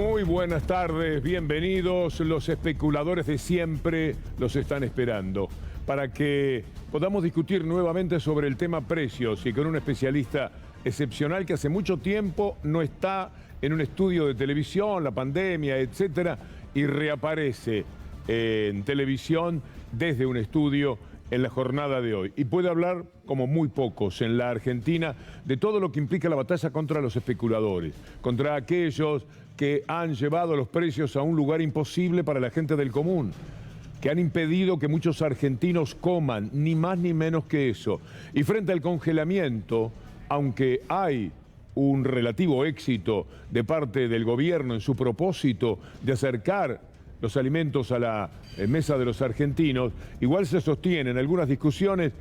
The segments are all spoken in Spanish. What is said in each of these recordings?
Muy buenas tardes, bienvenidos. Los especuladores de siempre los están esperando para que podamos discutir nuevamente sobre el tema precios y con un especialista excepcional que hace mucho tiempo no está en un estudio de televisión, la pandemia, etcétera, y reaparece en televisión desde un estudio en la jornada de hoy. Y puede hablar, como muy pocos en la Argentina, de todo lo que implica la batalla contra los especuladores, contra aquellos que han llevado los precios a un lugar imposible para la gente del común, que han impedido que muchos argentinos coman, ni más ni menos que eso. Y frente al congelamiento, aunque hay un relativo éxito de parte del gobierno en su propósito de acercar los alimentos a la mesa de los argentinos, igual se sostienen algunas discusiones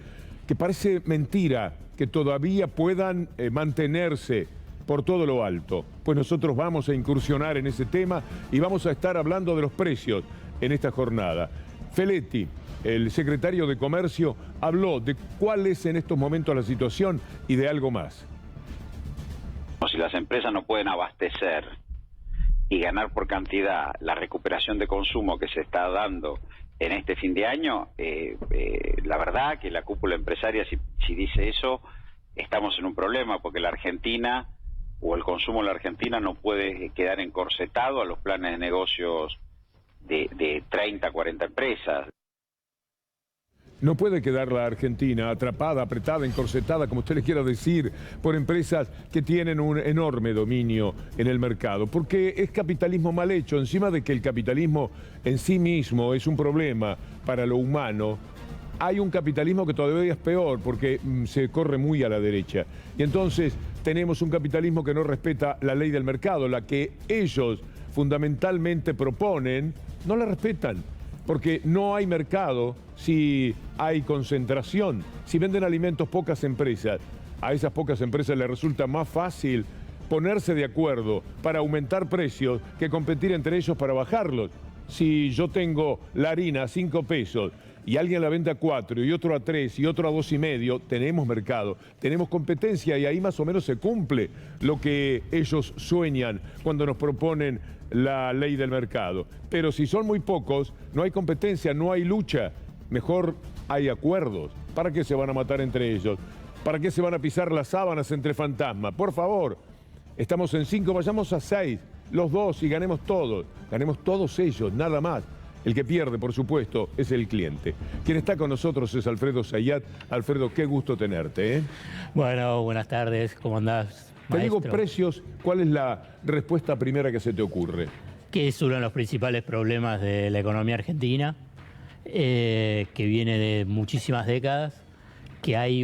que parece mentira que todavía puedan mantenerse por todo lo alto. Pues nosotros vamos a incursionar en ese tema y vamos a estar hablando de los precios en esta jornada. Feletti, el secretario de Comercio, habló de cuál es en estos momentos la situación y de algo más. Si las empresas no pueden abastecer y ganar por cantidad la recuperación de consumo que se está dando en este fin de año, la verdad que la cúpula empresaria, si dice eso, estamos en un problema, porque la Argentina o el consumo en la Argentina no puede quedar encorsetado a los planes de negocios de 30, 40 empresas. No puede quedar la Argentina atrapada, apretada, encorsetada, como usted le quiera decir, por empresas que tienen un enorme dominio en el mercado, porque es capitalismo mal hecho. Encima de que el capitalismo en sí mismo es un problema para lo humano, hay un capitalismo que todavía es peor, porque se corre muy a la derecha. Y entonces tenemos un capitalismo que no respeta la ley del mercado, la que ellos fundamentalmente proponen, no la respetan. Porque no hay mercado si hay concentración. Si venden alimentos pocas empresas, a esas pocas empresas les resulta más fácil ponerse de acuerdo para aumentar precios que competir entre ellos para bajarlos. Si yo tengo la harina a 5 pesos y alguien la vende a 4 y otro a 3 y otro a 2,5, tenemos mercado, tenemos competencia y ahí más o menos se cumple lo que ellos sueñan cuando nos proponen la ley del mercado. Pero si son muy pocos, no hay competencia, no hay lucha, mejor hay acuerdos. ¿Para qué se van a matar entre ellos? ¿Para qué se van a pisar las sábanas entre fantasmas? Por favor, estamos en 5, vayamos a 6, los dos y ganemos todos ellos, nada más. El que pierde, por supuesto, es el cliente. Quien está con nosotros es Alfredo Zayat. Alfredo, qué gusto tenerte, ¿eh? Bueno, buenas tardes, ¿cómo andás, maestro? Te digo precios, ¿cuál es la respuesta primera que se te ocurre? Que es uno de los principales problemas de la economía argentina, que viene de muchísimas décadas, que hay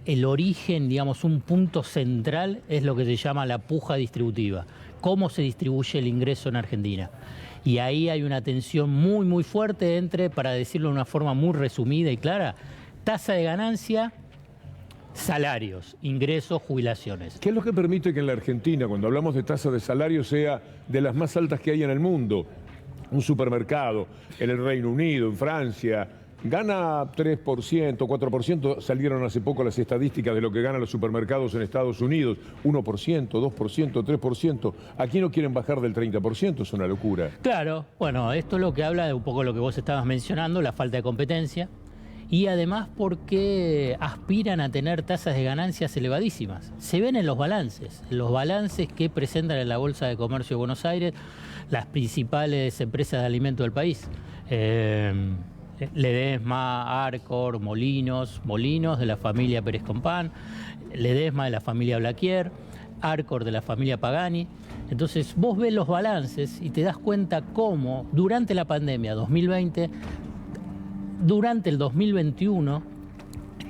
el origen, digamos, un punto central es lo que se llama la puja distributiva. Cómo se distribuye el ingreso en Argentina. Y ahí hay una tensión muy, muy fuerte entre, para decirlo de una forma muy resumida y clara, tasa de ganancia, salarios, ingresos, jubilaciones. ¿Qué es lo que permite que en la Argentina, cuando hablamos de tasa de salario, sea de las más altas que hay en el mundo? Un supermercado en el Reino Unido, en Francia, gana 3%, 4%, salieron hace poco las estadísticas de lo que ganan los supermercados en Estados Unidos, 1%, 2%, 3%. Aquí no quieren bajar del 30%, es una locura. Claro, bueno, esto es lo que habla de un poco lo que vos estabas mencionando, la falta de competencia, y además porque aspiran a tener tasas de ganancias elevadísimas. Se ven en los balances que presentan en la Bolsa de Comercio de Buenos Aires las principales empresas de alimentos del país. Ledesma, Arcor, Molinos de la familia Pérez Compán, Ledesma de la familia Blaquier, Arcor de la familia Pagani. Entonces vos ves los balances y te das cuenta cómo durante la pandemia 2020, durante el 2021,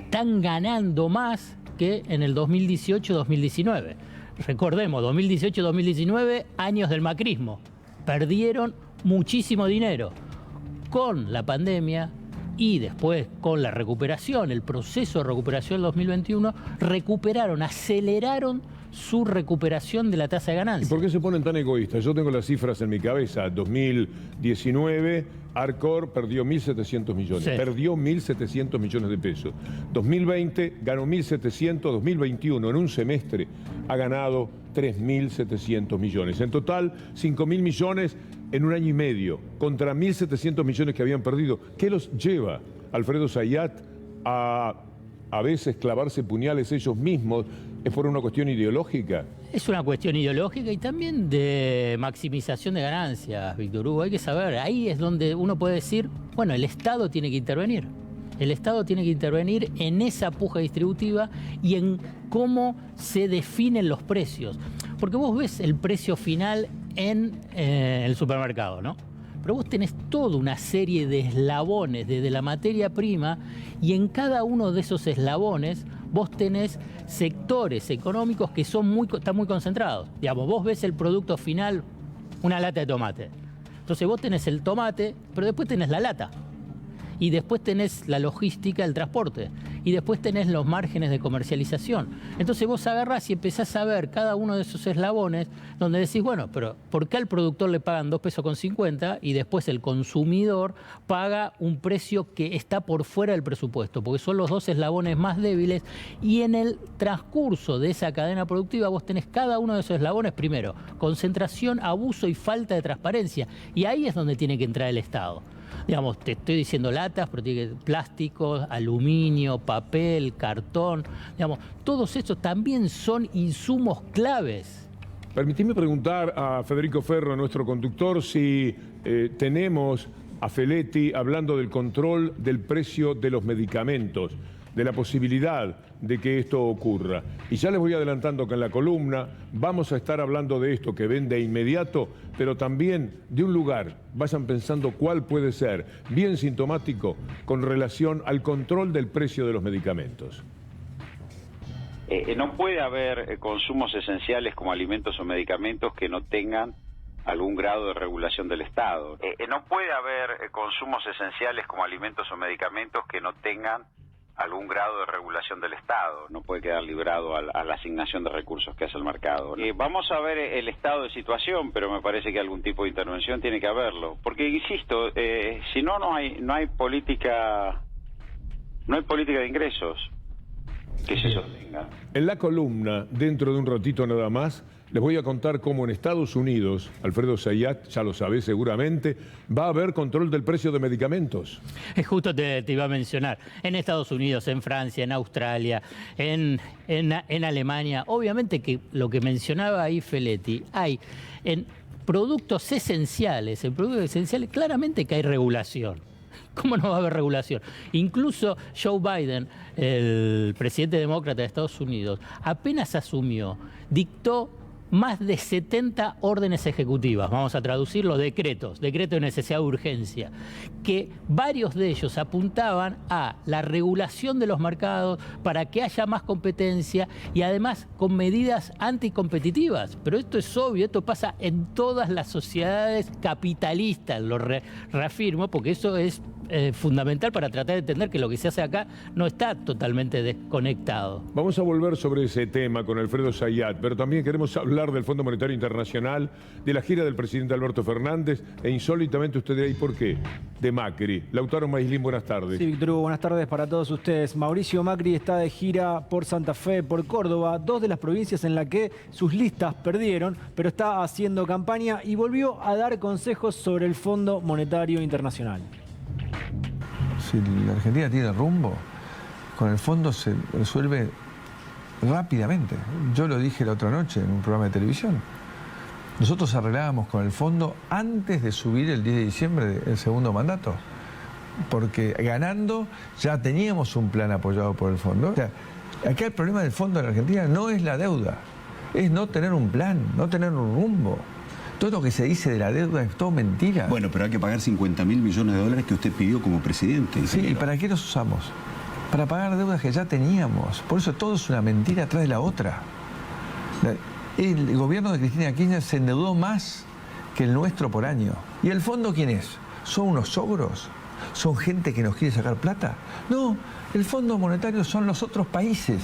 están ganando más que en el 2018-2019. Recordemos, 2018-2019, años del macrismo. Perdieron muchísimo dinero. Con la pandemia y después con la recuperación, el proceso de recuperación del 2021, recuperaron, aceleraron su recuperación de la tasa de ¿Y ganancia. por qué se ponen tan egoístas? Yo tengo las cifras en mi cabeza. 2019, Arcor perdió 1.700 millones. Sí. Perdió 1.700 millones de pesos. 2020 ganó 1.700. 2021, en un semestre, ha ganado 3.700 millones. En total, 5.000 millones en un año y medio, contra 1.700 millones que habían perdido. ¿Qué los lleva, Alfredo Zayat, a veces clavarse puñales ellos mismos? ¿Es por una cuestión ideológica? Es una cuestión ideológica y también de maximización de ganancias, Víctor Hugo. Hay que saber, ahí es donde uno puede decir, bueno, el Estado tiene que intervenir. El Estado tiene que intervenir en esa puja distributiva y en cómo se definen los precios. Porque vos ves el precio final en el supermercado, ¿no? Pero vos tenés toda una serie de eslabones desde la materia prima y en cada uno de esos eslabones vos tenés sectores económicos que están muy concentrados. Digamos, vos ves el producto final, una lata de tomate. Entonces vos tenés el tomate, pero después tenés la lata. Y después tenés la logística, el transporte. Y después tenés los márgenes de comercialización. Entonces vos agarrás y empezás a ver cada uno de esos eslabones donde decís, bueno, pero ¿por qué al productor le pagan 2,50 pesos y después el consumidor paga un precio que está por fuera del presupuesto? Porque son los dos eslabones más débiles y en el transcurso de esa cadena productiva vos tenés cada uno de esos eslabones, primero, concentración, abuso y falta de transparencia. Y ahí es donde tiene que entrar el Estado. Digamos, te estoy diciendo latas, pero tiene plásticos, aluminio, papel, cartón. Digamos, todos estos también son insumos claves. Permitime preguntar a Federico Ferro, nuestro conductor, si tenemos a Feletti hablando del control del precio de los medicamentos, de la posibilidad de que esto ocurra. Y ya les voy adelantando que en la columna vamos a estar hablando de esto que ven de inmediato, pero también de un lugar, vayan pensando cuál puede ser, bien sintomático con relación al control del precio de los medicamentos. No puede haber consumos esenciales como alimentos o medicamentos que no tengan algún grado de regulación del Estado. No puede haber consumos esenciales como alimentos o medicamentos que no tengan algún grado de regulación del Estado. No puede quedar librado a la asignación de recursos que hace el mercado. Vamos a ver el estado de situación, pero me parece que algún tipo de intervención tiene que haberlo. Porque, insisto, si no, no hay política de ingresos que se sostenga. En la columna, dentro de un ratito nada más, les voy a contar cómo en Estados Unidos, Alfredo Zayat, ya lo sabe seguramente, va a haber control del precio de medicamentos. Justo te iba a mencionar, en Estados Unidos, en Francia, en Australia, en Alemania, obviamente que lo que mencionaba ahí Feletti, hay en productos esenciales, claramente que hay regulación. ¿Cómo no va a haber regulación? Incluso Joe Biden, el presidente demócrata de Estados Unidos, apenas asumió, dictó más de 70 órdenes ejecutivas, vamos a traducirlo, decretos de necesidad de urgencia, que varios de ellos apuntaban a la regulación de los mercados para que haya más competencia y además con medidas anticompetitivas. Pero esto es obvio, esto pasa en todas las sociedades capitalistas, lo reafirmo, porque eso es fundamental para tratar de entender que lo que se hace acá no está totalmente desconectado. Vamos a volver sobre ese tema con Alfredo Zayat, pero también queremos hablar del Fondo Monetario Internacional, de la gira del presidente Alberto Fernández e insólitamente usted dirá, ¿y por qué? De Macri. Lautaro Maislin, buenas tardes. Sí, Víctor Hugo, buenas tardes para todos ustedes. Mauricio Macri está de gira por Santa Fe, por Córdoba, dos de las provincias en las que sus listas perdieron, pero está haciendo campaña y volvió a dar consejos sobre el Fondo Monetario Internacional. Si la Argentina tiene rumbo, con el fondo se resuelve rápidamente. Yo lo dije la otra noche en un programa de televisión. Nosotros arreglábamos con el fondo antes de subir el 10 de diciembre el segundo mandato, porque ganando ya teníamos un plan apoyado por el fondo. O sea, acá el problema del fondo en la Argentina no es la deuda, es no tener un plan, no tener un rumbo. Todo lo que se dice de la deuda es todo mentira. Bueno, pero hay que pagar 50.000 millones de dólares que usted pidió como presidente. Sí, ¿y para qué los usamos? Para pagar deudas que ya teníamos. Por eso todo es una mentira atrás de la otra. El gobierno de Cristina Kirchner se endeudó más que el nuestro por año. ¿Y el fondo quién es? ¿Son unos ogros? ¿Son gente que nos quiere sacar plata? No, el Fondo Monetario son los otros países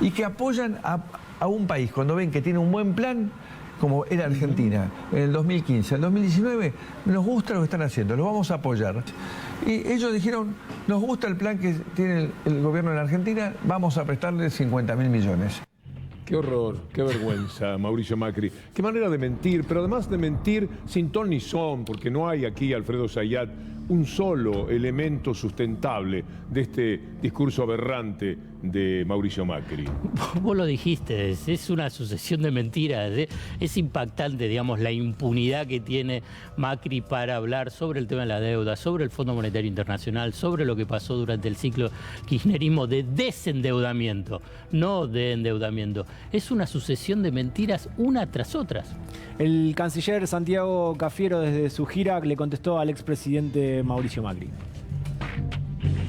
y que apoyan a un país cuando ven que tiene un buen plan, como era Argentina en el 2015, en el 2019, nos gusta lo que están haciendo, los vamos a apoyar. Y ellos dijeron, nos gusta el plan que tiene el gobierno de la Argentina, vamos a prestarle 50.000 millones. Qué horror, qué vergüenza, Mauricio Macri. Qué manera de mentir, pero además de mentir sin ton ni son, porque no hay aquí, Alfredo Zayat, un solo elemento sustentable de este discurso aberrante de Mauricio Macri. Vos lo dijiste, es una sucesión de mentiras. Es impactante, digamos, la impunidad que tiene Macri para hablar sobre el tema de la deuda, sobre el Fondo Monetario Internacional, sobre lo que pasó durante el ciclo kirchnerismo de desendeudamiento, no de endeudamiento. Es una sucesión de mentiras una tras otras. El canciller Santiago Cafiero desde su gira le contestó al expresidente Mauricio Macri.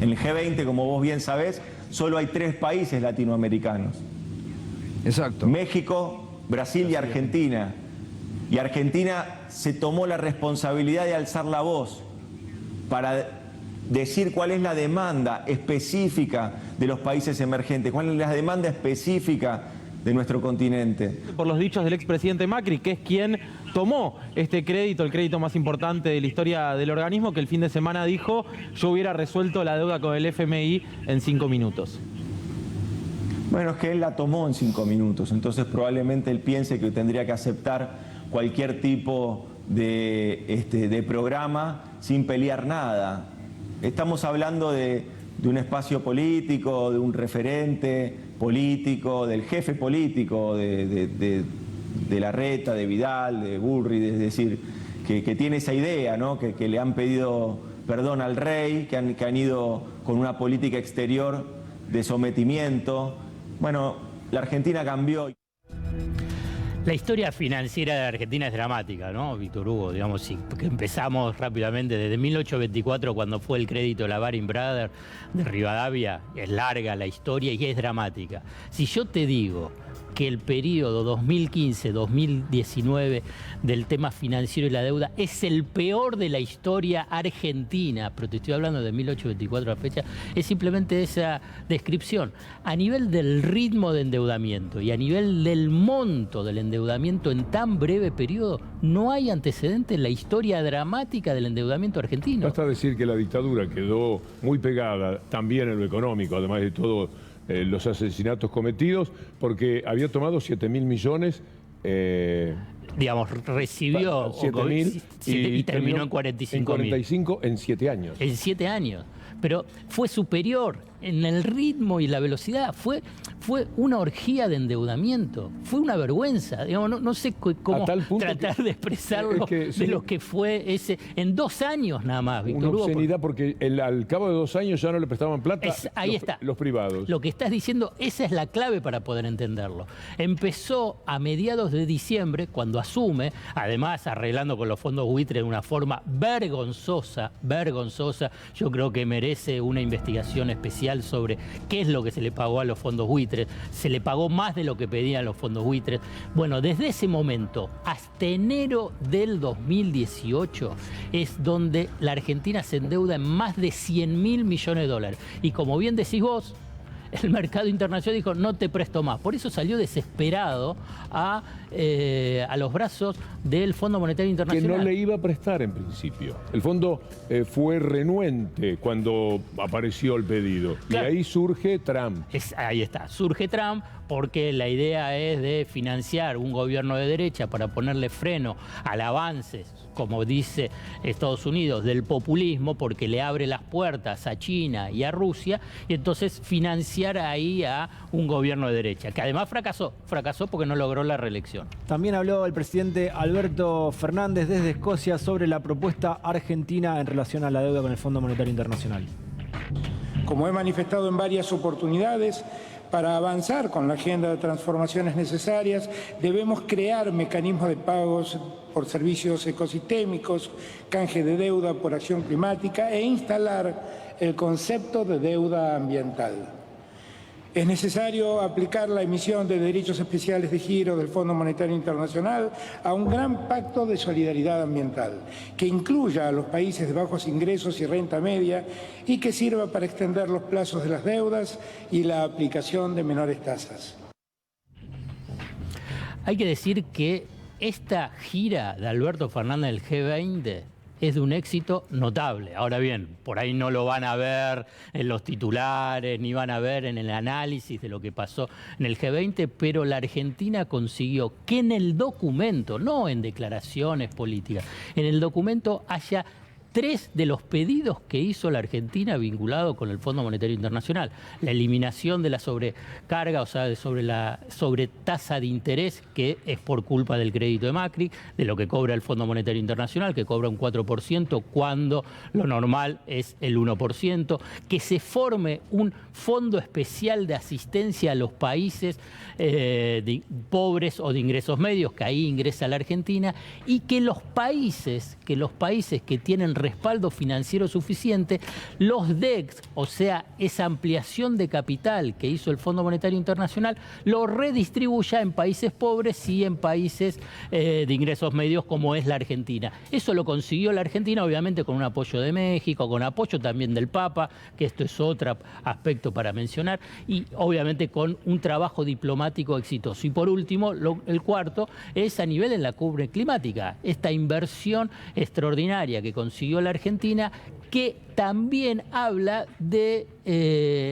En el G20, como vos bien sabés, solo hay 3 países latinoamericanos. Exacto. México, Brasil y Argentina. Y Argentina se tomó la responsabilidad de alzar la voz para decir cuál es la demanda específica de los países emergentes, cuál es la demanda específica de nuestro continente. Por los dichos del expresidente Macri, que es quien tomó este crédito, el crédito más importante de la historia del organismo, que el fin de semana dijo, yo hubiera resuelto la deuda con el FMI en 5 minutos. Bueno, es que él la tomó en 5 minutos, entonces probablemente él piense que tendría que aceptar cualquier tipo de programa sin pelear nada. Estamos hablando de un espacio político, de un referente político, del jefe político de Larreta, de Vidal, de Bullrich, es decir, que tiene esa idea, ¿no? Que le han pedido perdón al rey, que han ido con una política exterior de sometimiento. Bueno, la Argentina cambió. La historia financiera de Argentina es dramática, ¿no, Víctor Hugo? Digamos, si empezamos rápidamente desde 1824, cuando fue el crédito la Baring Brothers de Rivadavia, es larga la historia y es dramática. Si yo te digo que el periodo 2015-2019 del tema financiero y la deuda es el peor de la historia argentina, pero te estoy hablando de 1824 a la fecha, es simplemente esa descripción. A nivel del ritmo de endeudamiento y a nivel del monto del endeudamiento en tan breve periodo, no hay antecedente en la historia dramática del endeudamiento argentino. Basta decir que la dictadura quedó muy pegada también en lo económico, además de todo los asesinatos cometidos, porque había tomado 7.000 millones. Digamos, recibió 7.000 y terminó en 45.000. En 45 en 7 años. En 7 años. Pero fue superior en el ritmo y la velocidad. Fue una orgía de endeudamiento. Fue una vergüenza. Digamos, no sé cómo tratar de expresarlo de lo que fue ese. En 2 años nada más, Víctor Hugo. Una obscenidad porque al cabo de 2 años ya no le prestaban plata los privados. Lo que estás diciendo, esa es la clave para poder entenderlo. Empezó a mediados de diciembre, cuando asume, además arreglando con los fondos buitres de una forma vergonzosa. Yo creo que merece una investigación especial sobre qué es lo que se le pagó a los fondos buitres. Se le pagó más de lo que pedían los fondos buitres. Bueno, desde ese momento hasta enero del 2018 es donde la Argentina se endeuda en más de 100.000 millones de dólares. Y como bien decís vos, el mercado internacional dijo, no te presto más. Por eso salió desesperado a los brazos del Fondo Monetario Internacional. Que no le iba a prestar en principio. El fondo fue renuente cuando apareció el pedido. Claro. Y ahí surge Trump. Ahí está, surge Trump porque la idea es de financiar un gobierno de derecha para ponerle freno al avance, como dice Estados Unidos, del populismo, porque le abre las puertas a China y a Rusia, y entonces financiar ahí a un gobierno de derecha, que además fracasó porque no logró la reelección. También habló el presidente Alberto Fernández desde Escocia sobre la propuesta argentina en relación a la deuda con el Fondo Monetario Internacional. Como he manifestado en varias oportunidades, para avanzar con la agenda de transformaciones necesarias, debemos crear mecanismos de pagos por servicios ecosistémicos, canje de deuda por acción climática e instalar el concepto de deuda ambiental. Es necesario aplicar la emisión de derechos especiales de giro del Fondo Monetario Internacional a un gran pacto de solidaridad ambiental que incluya a los países de bajos ingresos y renta media y que sirva para extender los plazos de las deudas y la aplicación de menores tasas. Hay que decir que esta gira de Alberto Fernández del G20 es de un éxito notable. Ahora bien, por ahí no lo van a ver en los titulares, ni van a ver en el análisis de lo que pasó en el G20, pero la Argentina consiguió que en el documento, no en declaraciones políticas, en el documento haya 3 de los pedidos que hizo la Argentina vinculado con el Fondo Monetario Internacional. La eliminación de la sobrecarga, o sea, sobre la sobretasa de interés, que es por culpa del crédito de Macri, de lo que cobra el Fondo Monetario Internacional, que cobra un 4%, cuando lo normal es el 1%, que se forme un fondo especial de asistencia a los países pobres o de ingresos medios, que ahí ingresa la Argentina, y que los países que tienen respaldo financiero suficiente, los DEX, o sea, esa ampliación de capital que hizo el Fondo Monetario Internacional, lo redistribuya en países pobres y en países de ingresos medios como es la Argentina. Eso lo consiguió la Argentina, obviamente con un apoyo de México, con apoyo también del Papa, que esto es otro aspecto para mencionar, y obviamente con un trabajo diplomático exitoso. Y por último, el cuarto es a nivel en la cumbre climática, esta inversión extraordinaria que consiguió la Argentina, que también habla de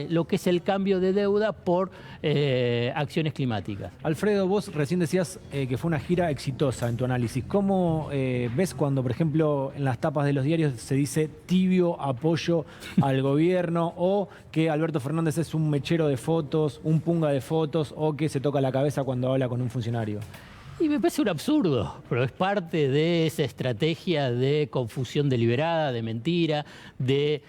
lo que es el cambio de deuda por acciones climáticas. Alfredo, vos recién decías que fue una gira exitosa en tu análisis. ¿Cómo ves cuando, por ejemplo, en las tapas de los diarios se dice tibio apoyo al gobierno, o que Alberto Fernández es un mechero de fotos, un punga de fotos, o que se toca la cabeza cuando habla con un funcionario? Y me parece un absurdo, pero es parte de esa estrategia de confusión deliberada, de mentira, de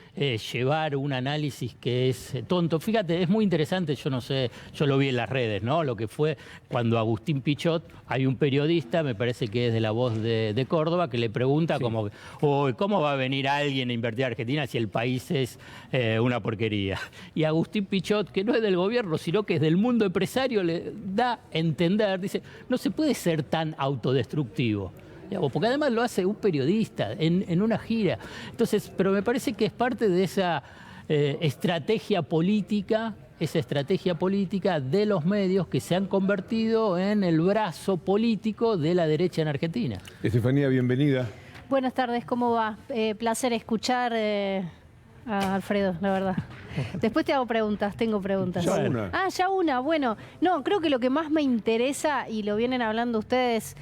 llevar un análisis que es tonto. Fíjate, es muy interesante, yo no sé, yo lo vi en las redes, ¿no? Lo que fue cuando Agustín Pichot, hay un periodista, me parece que es de La Voz de Córdoba, que le pregunta como, ¿cómo va a venir alguien a invertir a Argentina si el país es una porquería? Y Agustín Pichot, que no es del gobierno, sino que es del mundo empresario, le da a entender, dice, no se puede ser tan autodestructivo. Porque además lo hace un periodista en una gira. Entonces, pero me parece que es parte de esa estrategia política de los medios que se han convertido en el brazo político de la derecha en Argentina. Estefanía, bienvenida. Buenas tardes, ¿cómo va? Placer escuchar a Alfredo, la verdad. Después tengo preguntas. Ya una. Ya una. Bueno, no, creo que lo que más me interesa, y lo vienen hablando ustedes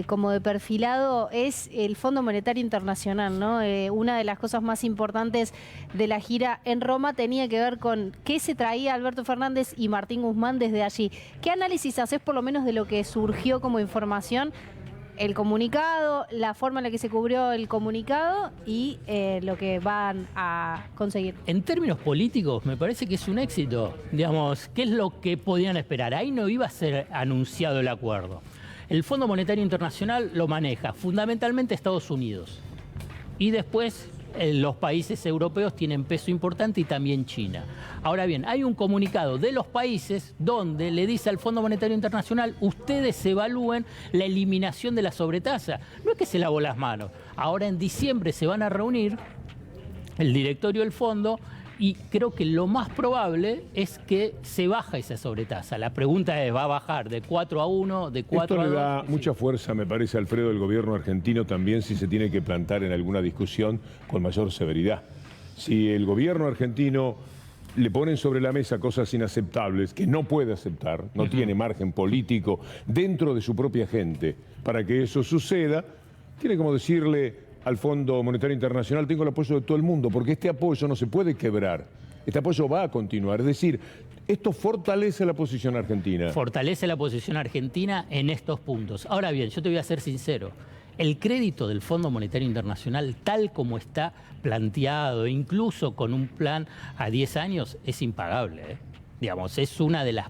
como de perfilado, es el Fondo Monetario Internacional, ¿no? Una de las cosas más importantes de la gira en Roma tenía que ver con qué se traía Alberto Fernández y Martín Guzmán desde allí. ¿Qué análisis haces por lo menos de lo que surgió como información? El comunicado, la forma en la que se cubrió el comunicado y lo que van a conseguir. En términos políticos, me parece que es un éxito. Digamos, ¿qué es lo que podían esperar? Ahí no iba a ser anunciado el acuerdo. El Fondo Monetario Internacional lo maneja fundamentalmente Estados Unidos. Y después los países europeos tienen peso importante y también China. Ahora bien, hay un comunicado de los países donde le dice al Fondo Monetario Internacional, ustedes evalúen la eliminación de la sobretasa. No es que se lavó las manos. Ahora en diciembre se van a reunir el directorio del fondo y creo que lo más probable es que se baja esa sobretasa. La pregunta es, ¿va a bajar de 4 a 1, de 4 a 2? Esto le da mucha fuerza, me parece, Alfredo, el gobierno argentino también, si se tiene que plantar en alguna discusión con mayor severidad. Si el gobierno argentino le ponen sobre la mesa cosas inaceptables que no puede aceptar, no tiene margen político dentro de su propia gente para que eso suceda, tiene como decirle al Fondo Monetario Internacional, tengo el apoyo de todo el mundo, porque este apoyo no se puede quebrar. Este apoyo va a continuar. Es decir, esto fortalece la posición argentina. Fortalece la posición argentina en estos puntos. Ahora bien, yo te voy a ser sincero. El crédito del Fondo Monetario Internacional, tal como está planteado, incluso con un plan a 10 años, es impagable, ¿eh? Digamos, es una de las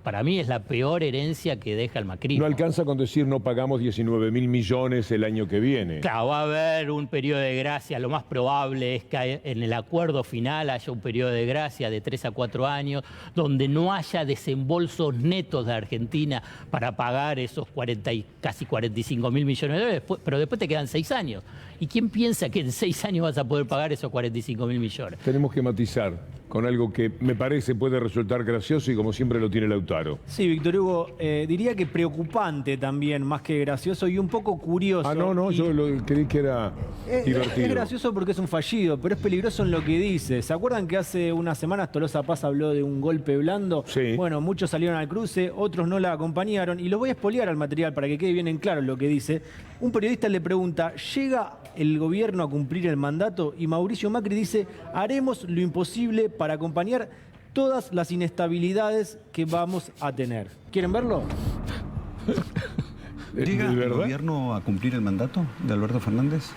para mí es la peor herencia que deja el macrismo. No alcanza con decir no pagamos 19.000 millones el año que viene. Claro, va a haber un periodo de gracia, lo más probable es que en el acuerdo final haya un periodo de gracia de 3 a 4 años, donde no haya desembolsos netos de Argentina para pagar esos casi 45.000 millones de dólares, pero después te quedan 6 años. ¿Y quién piensa que en 6 años vas a poder pagar esos 45.000 millones? Tenemos que matizar. con algo que me parece puede resultar gracioso y como siempre lo tiene Lautaro. Sí, Víctor Hugo, diría que preocupante también, más que gracioso y un poco curioso. Ah, no, yo creí que era divertido. Es gracioso porque es un fallido, pero es peligroso en lo que dice. ¿Se acuerdan que hace unas semanas Tolosa Paz habló de un golpe blando? Sí. Bueno, muchos salieron al cruce, otros no la acompañaron, y lo voy a espolear al material para que quede bien en claro lo que dice. Un periodista le pregunta, ¿llega el gobierno a cumplir el mandato? Y Mauricio Macri dice, haremos lo imposible para acompañar todas las inestabilidades que vamos a tener. ¿Quieren verlo? ¿Llega el gobierno a cumplir el mandato de Alberto Fernández?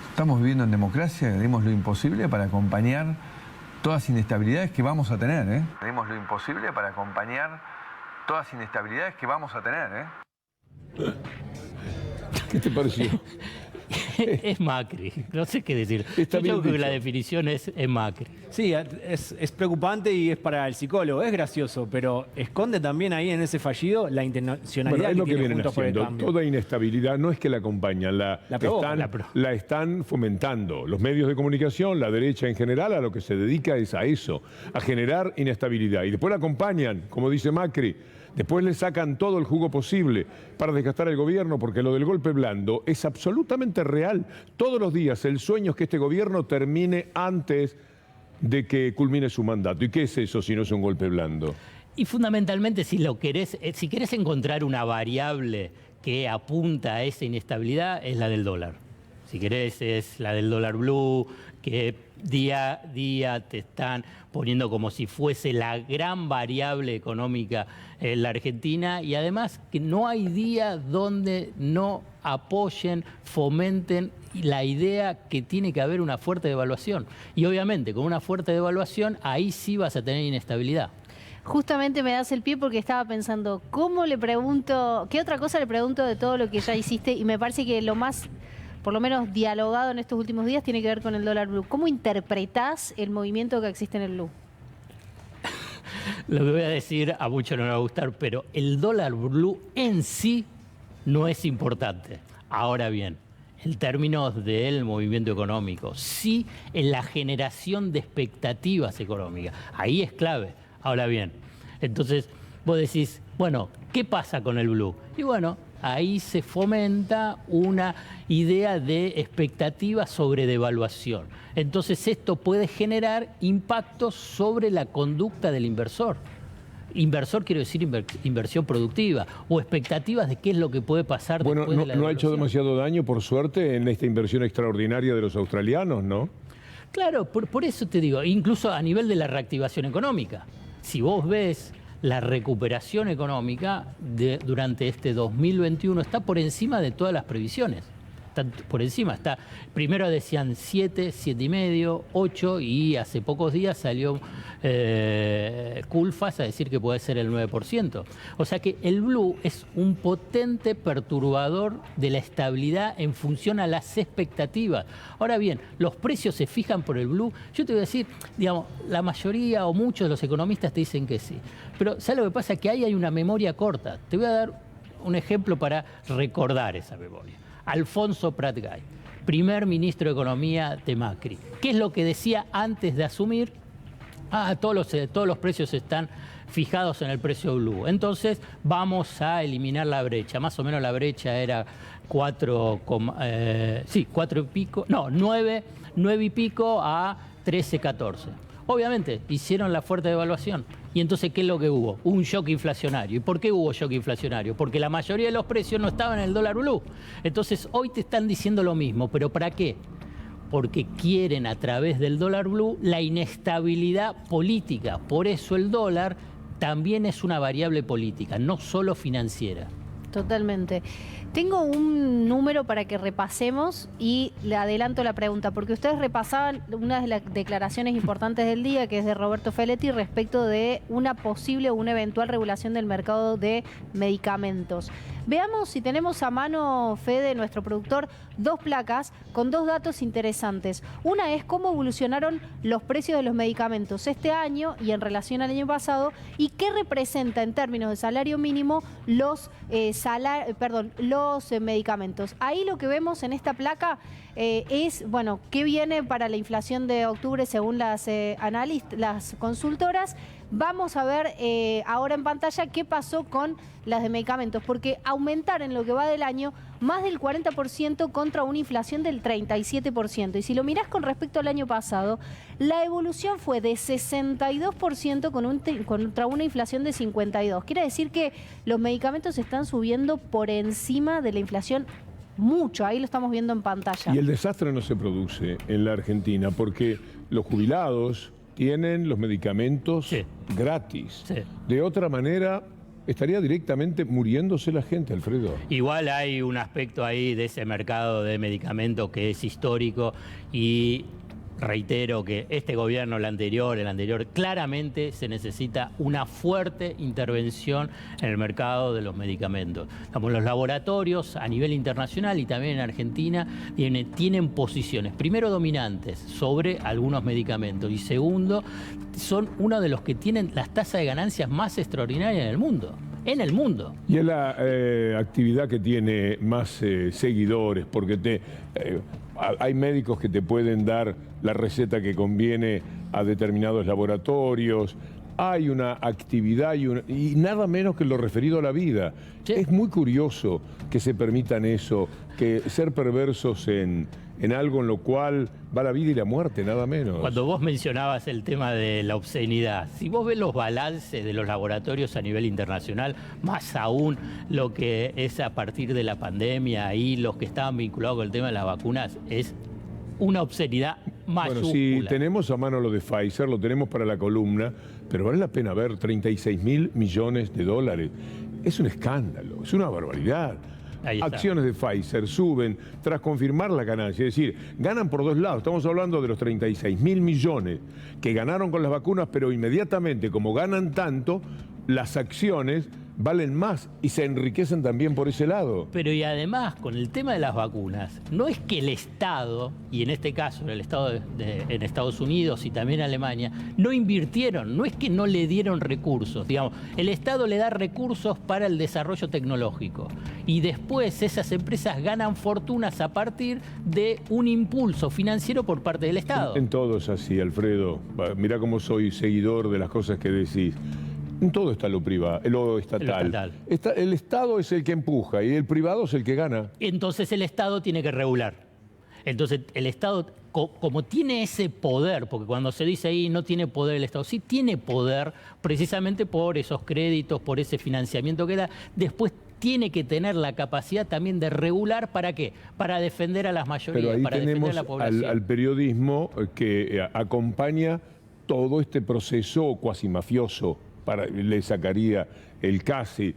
Estamos viviendo en democracia, haremos lo imposible para acompañar todas las inestabilidades que vamos a tener, ¿eh? Haremos lo imposible para acompañar todas las inestabilidades que vamos a tener, ¿eh? ¿Qué te pareció? Es Macri, no sé qué decir. Yo creo que la definición es Macri. Sí, es preocupante y es para el psicólogo, es gracioso, pero esconde también ahí en ese fallido la intencionalidad Es lo que tiene vienen Juntos por el haciendo. Cambio. Toda inestabilidad no es que la acompañan, la están fomentando. Los medios de comunicación, la derecha en general, a lo que se dedica es a eso, a generar inestabilidad. Y después la acompañan, como dice Macri. Después le sacan todo el jugo posible para desgastar el gobierno, porque lo del golpe blando es absolutamente real. Todos los días el sueño es que este gobierno termine antes de que culmine su mandato. ¿Y qué es eso si no es un golpe blando? Y fundamentalmente, si querés encontrar una variable que apunta a esa inestabilidad, es la del dólar. Si querés, es la del dólar blue, que día a día te están poniendo como si fuese la gran variable económica en la Argentina, y además que no hay día donde no apoyen, fomenten la idea que tiene que haber una fuerte devaluación. Y obviamente con una fuerte devaluación ahí sí vas a tener inestabilidad. Justamente me das el pie porque estaba pensando, ¿cómo le pregunto, qué otra cosa le pregunto de todo lo que ya hiciste? Y me parece que lo más, por lo menos dialogado en estos últimos días, tiene que ver con el dólar blue. ¿Cómo interpretás el movimiento que existe en el blue? Lo que voy a decir a muchos no les va a gustar, pero el dólar blue en sí no es importante. Ahora bien, en términos del movimiento económico, sí en la generación de expectativas económicas. Ahí es clave. Ahora bien, entonces vos decís, bueno, ¿qué pasa con el blue? Y bueno, ahí se fomenta una idea de expectativa sobre devaluación. Entonces esto puede generar impactos sobre la conducta del inversor. Inversor quiero decir inversión productiva o expectativas de qué es lo que puede pasar después de la devaluación. No ha hecho demasiado daño, por suerte, en esta inversión extraordinaria de los australianos, ¿no? Claro, por eso te digo, incluso a nivel de la reactivación económica. Si vos ves la recuperación económica durante este 2021 está por encima de todas las previsiones. Está por encima, primero decían 7, 7,5, 8 y hace pocos días salió Culfas a decir que puede ser el 9%. O sea que el blue es un potente perturbador de la estabilidad en función a las expectativas. Ahora bien, los precios se fijan por el blue. Yo te voy a decir, digamos, la mayoría o muchos de los economistas te dicen que sí. Pero ¿sabes lo que pasa? Que ahí hay una memoria corta. Te voy a dar un ejemplo para recordar esa memoria. Alfonso Prat-Gay, primer ministro de Economía de Macri. ¿Qué es lo que decía antes de asumir? Todos los precios están fijados en el precio blue. Entonces vamos a eliminar la brecha. Más o menos la brecha era 9 y pico a 13, 14. Obviamente hicieron la fuerte devaluación. Y entonces, ¿qué es lo que hubo? Un shock inflacionario. ¿Y por qué hubo shock inflacionario? Porque la mayoría de los precios no estaban en el dólar blue. Entonces, hoy te están diciendo lo mismo. ¿Pero para qué? Porque quieren a través del dólar blue la inestabilidad política. Por eso el dólar también es una variable política, no solo financiera. Totalmente. Tengo un número para que repasemos y le adelanto la pregunta, porque ustedes repasaban una de las declaraciones importantes del día, que es de Roberto Feletti, respecto de una posible o una eventual regulación del mercado de medicamentos. Veamos si tenemos a mano, Fede, nuestro productor, dos placas con dos datos interesantes. Una es cómo evolucionaron los precios de los medicamentos este año y en relación al año pasado, y qué representa en términos de salario mínimo los los medicamentos. Ahí lo que vemos en esta placa es, bueno, qué viene para la inflación de octubre según las las consultoras. Vamos a ver ahora en pantalla qué pasó con las de medicamentos, porque aumentaron en lo que va del año más del 40% contra una inflación del 37%. Y si lo mirás con respecto al año pasado, la evolución fue de 62% contra una inflación de 52%. Quiere decir que los medicamentos están subiendo por encima de la inflación mucho. Ahí lo estamos viendo en pantalla. Y el desastre no se produce en la Argentina porque los jubilados tienen los medicamentos gratis. Sí. De otra manera, estaría directamente muriéndose la gente, Alfredo. Igual hay un aspecto ahí de ese mercado de medicamentos que es histórico y reitero que este gobierno, el anterior, claramente se necesita una fuerte intervención en el mercado de los medicamentos. Los laboratorios a nivel internacional y también en Argentina tienen posiciones, primero dominantes sobre algunos medicamentos y segundo, son uno de los que tienen las tasas de ganancias más extraordinarias en el mundo. Y es la actividad que tiene más seguidores, porque hay médicos que te pueden dar la receta que conviene a determinados laboratorios. Hay una actividad y nada menos que lo referido a la vida. Sí. Es muy curioso que se permitan eso, que ser perversos en algo en lo cual va la vida y la muerte, nada menos. Cuando vos mencionabas el tema de la obscenidad, si vos ves los balances de los laboratorios a nivel internacional, más aún lo que es a partir de la pandemia y los que estaban vinculados con el tema de las vacunas, es una obscenidad mayúscula. Bueno, si tenemos a mano lo de Pfizer, lo tenemos para la columna, pero vale la pena ver 36.000 millones de dólares. Es un escándalo, es una barbaridad. Acciones de Pfizer suben tras confirmar la ganancia, es decir, ganan por dos lados. Estamos hablando de los 36.000 millones que ganaron con las vacunas, pero inmediatamente, como ganan tanto, las acciones valen más y se enriquecen también por ese lado. Pero y además, con el tema de las vacunas, no es que el Estado, y en este caso el Estado en Estados Unidos y también Alemania, no invirtieron, no es que no le dieron recursos, digamos, el Estado le da recursos para el desarrollo tecnológico y después esas empresas ganan fortunas a partir de un impulso financiero por parte del Estado. En todo es así, Alfredo. Mirá cómo soy seguidor de las cosas que decís. En todo está lo privado, lo estatal. El Estado es el que empuja y el privado es el que gana. Entonces el Estado tiene que regular. Entonces el Estado, como tiene ese poder, porque cuando se dice ahí no tiene poder el Estado, sí tiene poder precisamente por esos créditos, por ese financiamiento que da, después tiene que tener la capacidad también de regular, ¿para qué? Para defender a las mayorías, para defender a la población. Al periodismo que acompaña todo este proceso cuasi mafioso. Le sacaría el casi,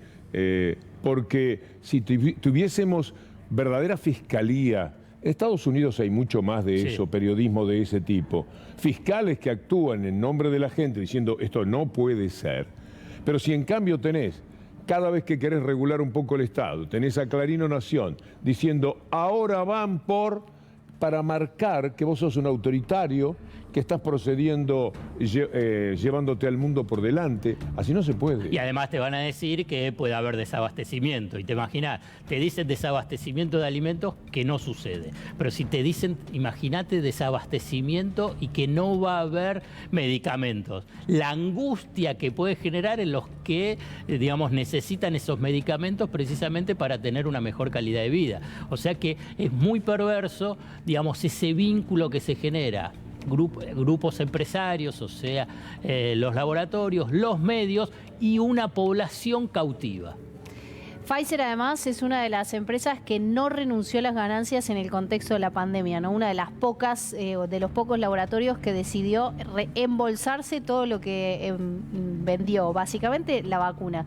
porque si tuviésemos verdadera fiscalía, en Estados Unidos hay mucho más de eso, periodismo de ese tipo, fiscales que actúan en nombre de la gente diciendo esto no puede ser, pero si en cambio tenés, cada vez que querés regular un poco el Estado, tenés a Clarín o Nación diciendo ahora van para marcar que vos sos un autoritario, que estás procediendo, llevándote al mundo por delante. Así no se puede. Y además te van a decir que puede haber desabastecimiento. Y te imaginas, te dicen desabastecimiento de alimentos, que no sucede. Pero si te dicen, imagínate desabastecimiento y que no va a haber medicamentos. La angustia que puede generar en los que, digamos, necesitan esos medicamentos precisamente para tener una mejor calidad de vida. O sea que es muy perverso, digamos, ese vínculo que se genera. Grupos empresarios, o sea, los laboratorios, los medios y una población cautiva. Pfizer además es una de las empresas que no renunció a las ganancias en el contexto de la pandemia, ¿no? Una de las pocas, de los pocos laboratorios que decidió reembolsarse todo lo que vendió, básicamente la vacuna.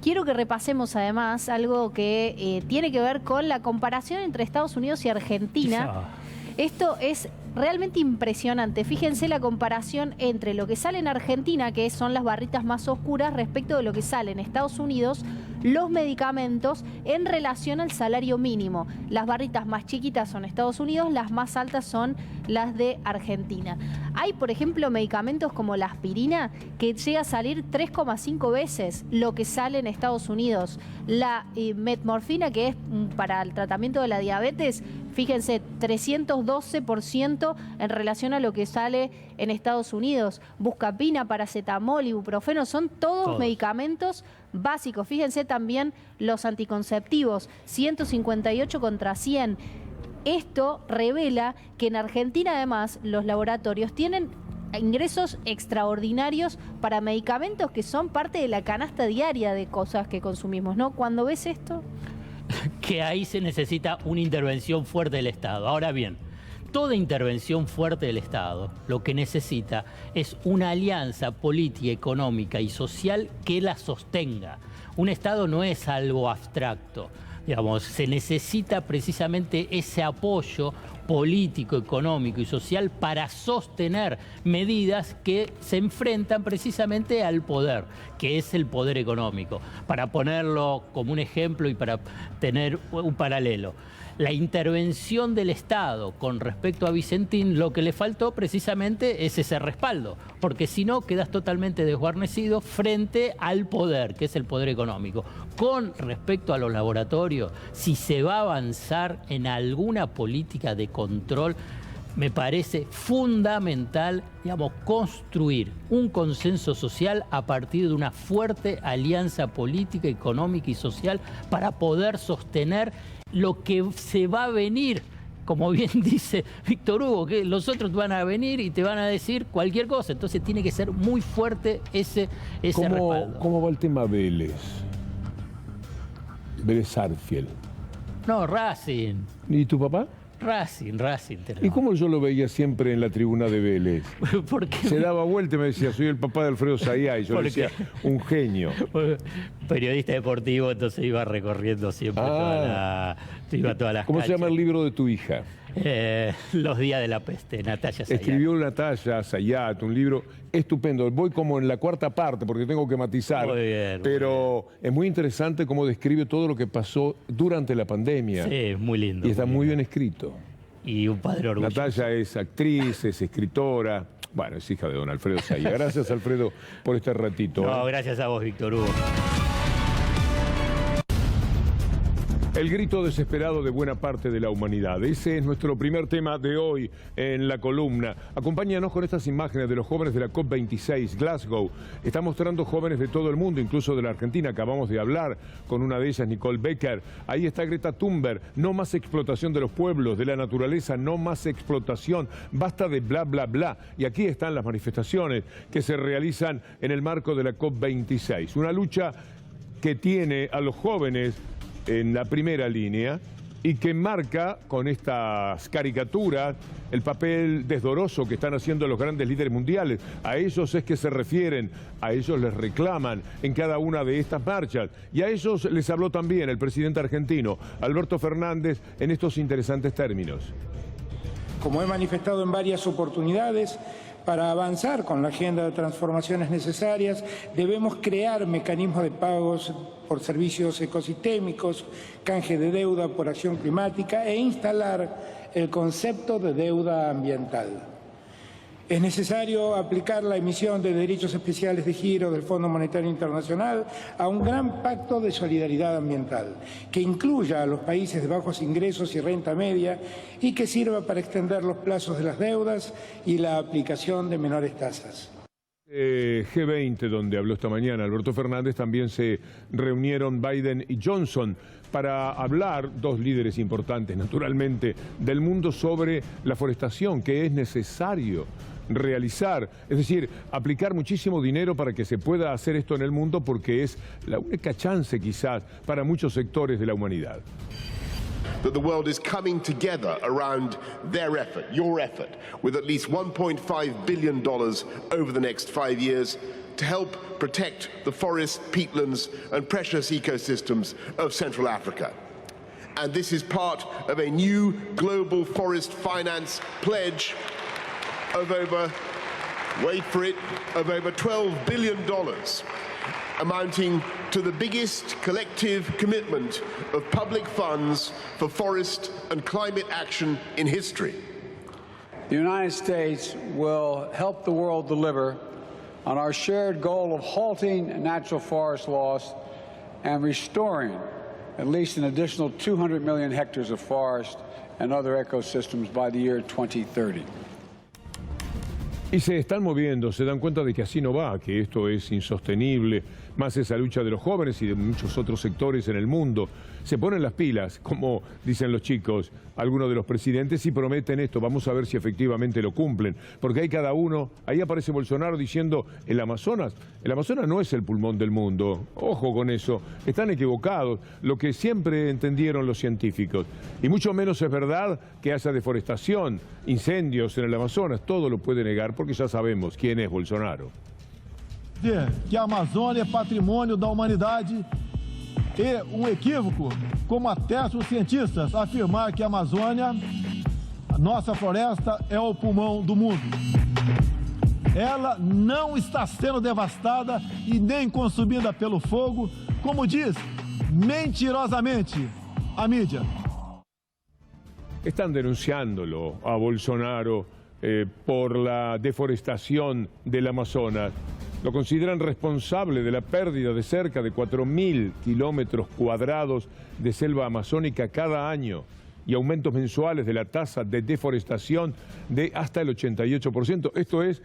Quiero que repasemos además algo que tiene que ver con la comparación entre Estados Unidos y Argentina. Esto es realmente impresionante. Fíjense la comparación entre lo que sale en Argentina, que son las barritas más oscuras, respecto de lo que sale en Estados Unidos, los medicamentos en relación al salario mínimo. Las barritas más chiquitas son Estados Unidos, las más altas son las de Argentina. Hay, por ejemplo, medicamentos como la aspirina que llega a salir 3,5 veces lo que sale en Estados Unidos. La metmorfina, que es para el tratamiento de la diabetes, fíjense, 312% en relación a lo que sale en Estados Unidos. Buscapina, paracetamol, ibuprofeno, son todos medicamentos básicos. Fíjense también los anticonceptivos, 158 contra 100. Esto revela que en Argentina, además, los laboratorios tienen ingresos extraordinarios para medicamentos que son parte de la canasta diaria de cosas que consumimos, ¿no? Cuando ves esto... Que ahí se necesita una intervención fuerte del Estado. Ahora bien, toda intervención fuerte del Estado lo que necesita es una alianza política, económica y social que la sostenga. Un Estado no es algo abstracto. Digamos, se necesita precisamente ese apoyo político, económico y social para sostener medidas que se enfrentan precisamente al poder, que es el poder económico. Para ponerlo como un ejemplo y para tener un paralelo, la intervención del Estado con respecto a Vicentín, lo que le faltó precisamente es ese respaldo, porque si no quedas totalmente desguarnecido frente al poder, que es el poder económico. Con respecto a los laboratorios, si se va a avanzar en alguna política de control, me parece fundamental, digamos, construir un consenso social a partir de una fuerte alianza política, económica y social para poder sostener lo que se va a venir. Como bien dice Víctor Hugo, que los otros van a venir y te van a decir cualquier cosa. Entonces tiene que ser muy fuerte ese respaldo. ¿Cómo va el tema Vélez? Vélez Sarsfield. No, Racing. ¿Y tu papá? Racing. ¿Y cómo yo lo veía siempre en la tribuna de Vélez? ¿Por qué? Se daba vuelta y me decía, soy el papá de Alfredo Zayá, y yo le decía, un genio. Periodista deportivo, entonces iba recorriendo siempre todas las ¿Cómo canchas. se llama el libro de tu hija? Los días de la peste, Natalia Zayat. Escribió Natalia Zayat, un libro estupendo. Voy como en la cuarta parte porque tengo que matizar. Muy bien, pero es muy interesante cómo describe todo lo que pasó durante la pandemia. Sí, es muy lindo. Y está muy bien escrito. Y un padre orgulloso. Natalia es actriz, es escritora. Bueno, es hija de don Alfredo Zayat. Gracias, Alfredo, por este ratito. No, gracias a vos, Víctor Hugo. El grito desesperado de buena parte de la humanidad. Ese es nuestro primer tema de hoy en la columna. Acompáñanos con estas imágenes de los jóvenes de la COP26, Glasgow. Está mostrando jóvenes de todo el mundo, incluso de la Argentina. Acabamos de hablar con una de ellas, Nicole Becker. Ahí está Greta Thunberg. No más explotación de los pueblos, de la naturaleza, no más explotación. Basta de bla, bla, bla. Y aquí están las manifestaciones que se realizan en el marco de la COP26. Una lucha que tiene a los jóvenes en la primera línea y que marca con estas caricaturas el papel desdoroso que están haciendo los grandes líderes mundiales. A ellos es que se refieren, a ellos les reclaman en cada una de estas marchas. Y a ellos les habló también el presidente argentino, Alberto Fernández, en estos interesantes términos. Como he manifestado en varias oportunidades, para avanzar con la agenda de transformaciones necesarias, debemos crear mecanismos de pagos por servicios ecosistémicos, canje de deuda por acción climática e instalar el concepto de deuda ambiental. Es necesario aplicar la emisión de derechos especiales de giro del Fondo Monetario Internacional a un gran pacto de solidaridad ambiental que incluya a los países de bajos ingresos y renta media y que sirva para extender los plazos de las deudas y la aplicación de menores tasas. G20, donde habló esta mañana Alberto Fernández, también se reunieron Biden y Johnson para hablar, dos líderes importantes naturalmente del mundo, sobre la forestación, que es necesario realizar, es decir, aplicar muchísimo dinero para que se pueda hacer esto en el mundo, porque es la única chance quizás para muchos sectores de la humanidad. That the world is coming together around their effort, your effort, with at least $1.5 billion over the next 5 years to help protect the forests, peatlands and precious ecosystems of Central Africa. And this is part of a new global forest finance pledge of over, wait for it, of over $12 billion, amounting to the biggest collective commitment of public funds for forest and climate action in history. The United States will help the world deliver on our shared goal of halting natural forest loss and restoring at least an additional 200 million hectares of forest and other ecosystems by the year 2030. Y se están moviendo, se dan cuenta de que así no va, que esto es insostenible, más esa lucha de los jóvenes y de muchos otros sectores en el mundo. Se ponen las pilas, como dicen los chicos, algunos de los presidentes, y prometen esto. Vamos a ver si efectivamente lo cumplen, porque hay cada uno. Ahí aparece Bolsonaro diciendo, el Amazonas no es el pulmón del mundo. Ojo con eso, están equivocados, lo que siempre entendieron los científicos. Y mucho menos es verdad que haya deforestación, incendios en el Amazonas, todo lo puede negar, porque ya sabemos quién es Bolsonaro. Que a Amazônia é patrimônio da humanidade e equívoco, como atestam os cientistas, afirmar que a Amazônia, nossa floresta, é o pulmão do mundo. Ela não está sendo devastada e nem consumida pelo fogo, como diz mentirosamente a mídia. Están denunciándolo a Bolsonaro por la deforestación del Amazonas. Lo consideran responsable de la pérdida de cerca de 4.000 kilómetros cuadrados de selva amazónica cada año y aumentos mensuales de la tasa de deforestación de hasta el 88%. Esto es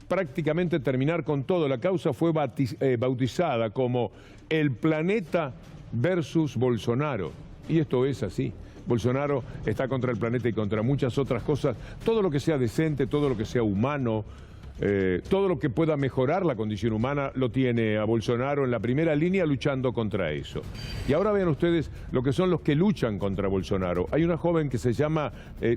prácticamente terminar con todo. La causa fue bautizada como el planeta versus Bolsonaro. Y esto es así. Bolsonaro está contra el planeta y contra muchas otras cosas. Todo lo que sea decente, todo lo que sea humano, todo lo que pueda mejorar la condición humana lo tiene a Bolsonaro en la primera línea luchando contra eso. Y ahora vean ustedes lo que son los que luchan contra Bolsonaro. Hay una joven que se llama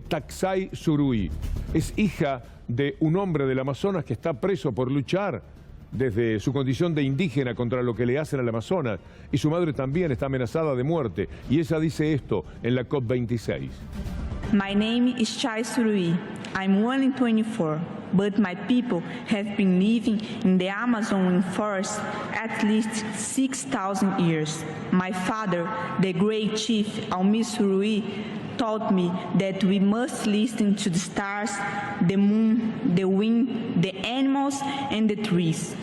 Taksai Surui. Es hija de un hombre del Amazonas que está preso por luchar desde su condición de indígena contra lo que le hacen al Amazonas. Y su madre también está amenazada de muerte. Y ella dice esto en la COP26. My name is Chai Surui. I'm only 24, but my people have been living in the Amazon forest at least 6,000 years. My father, the great chief Almi Surui, taught me that we must listen to the stars, the moon, the wind, the animals, and the trees.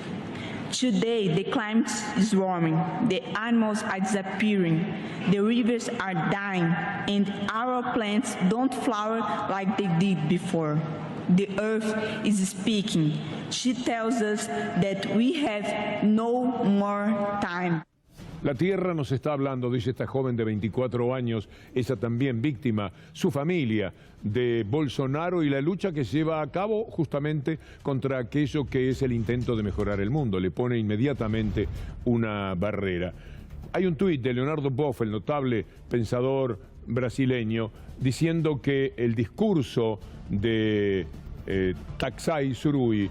Today, the climate is warming, the animals are disappearing, the rivers are dying, and our plants don't flower like they did before. The earth is speaking. She tells us that we have no more time. La tierra nos está hablando, dice esta joven de 24 años, ella también víctima, su familia, de Bolsonaro y la lucha que lleva a cabo justamente contra aquello que es el intento de mejorar el mundo. Le pone inmediatamente una barrera. Hay un tuit de Leonardo Boff, el notable pensador brasileño, diciendo que el discurso de Taksai Surui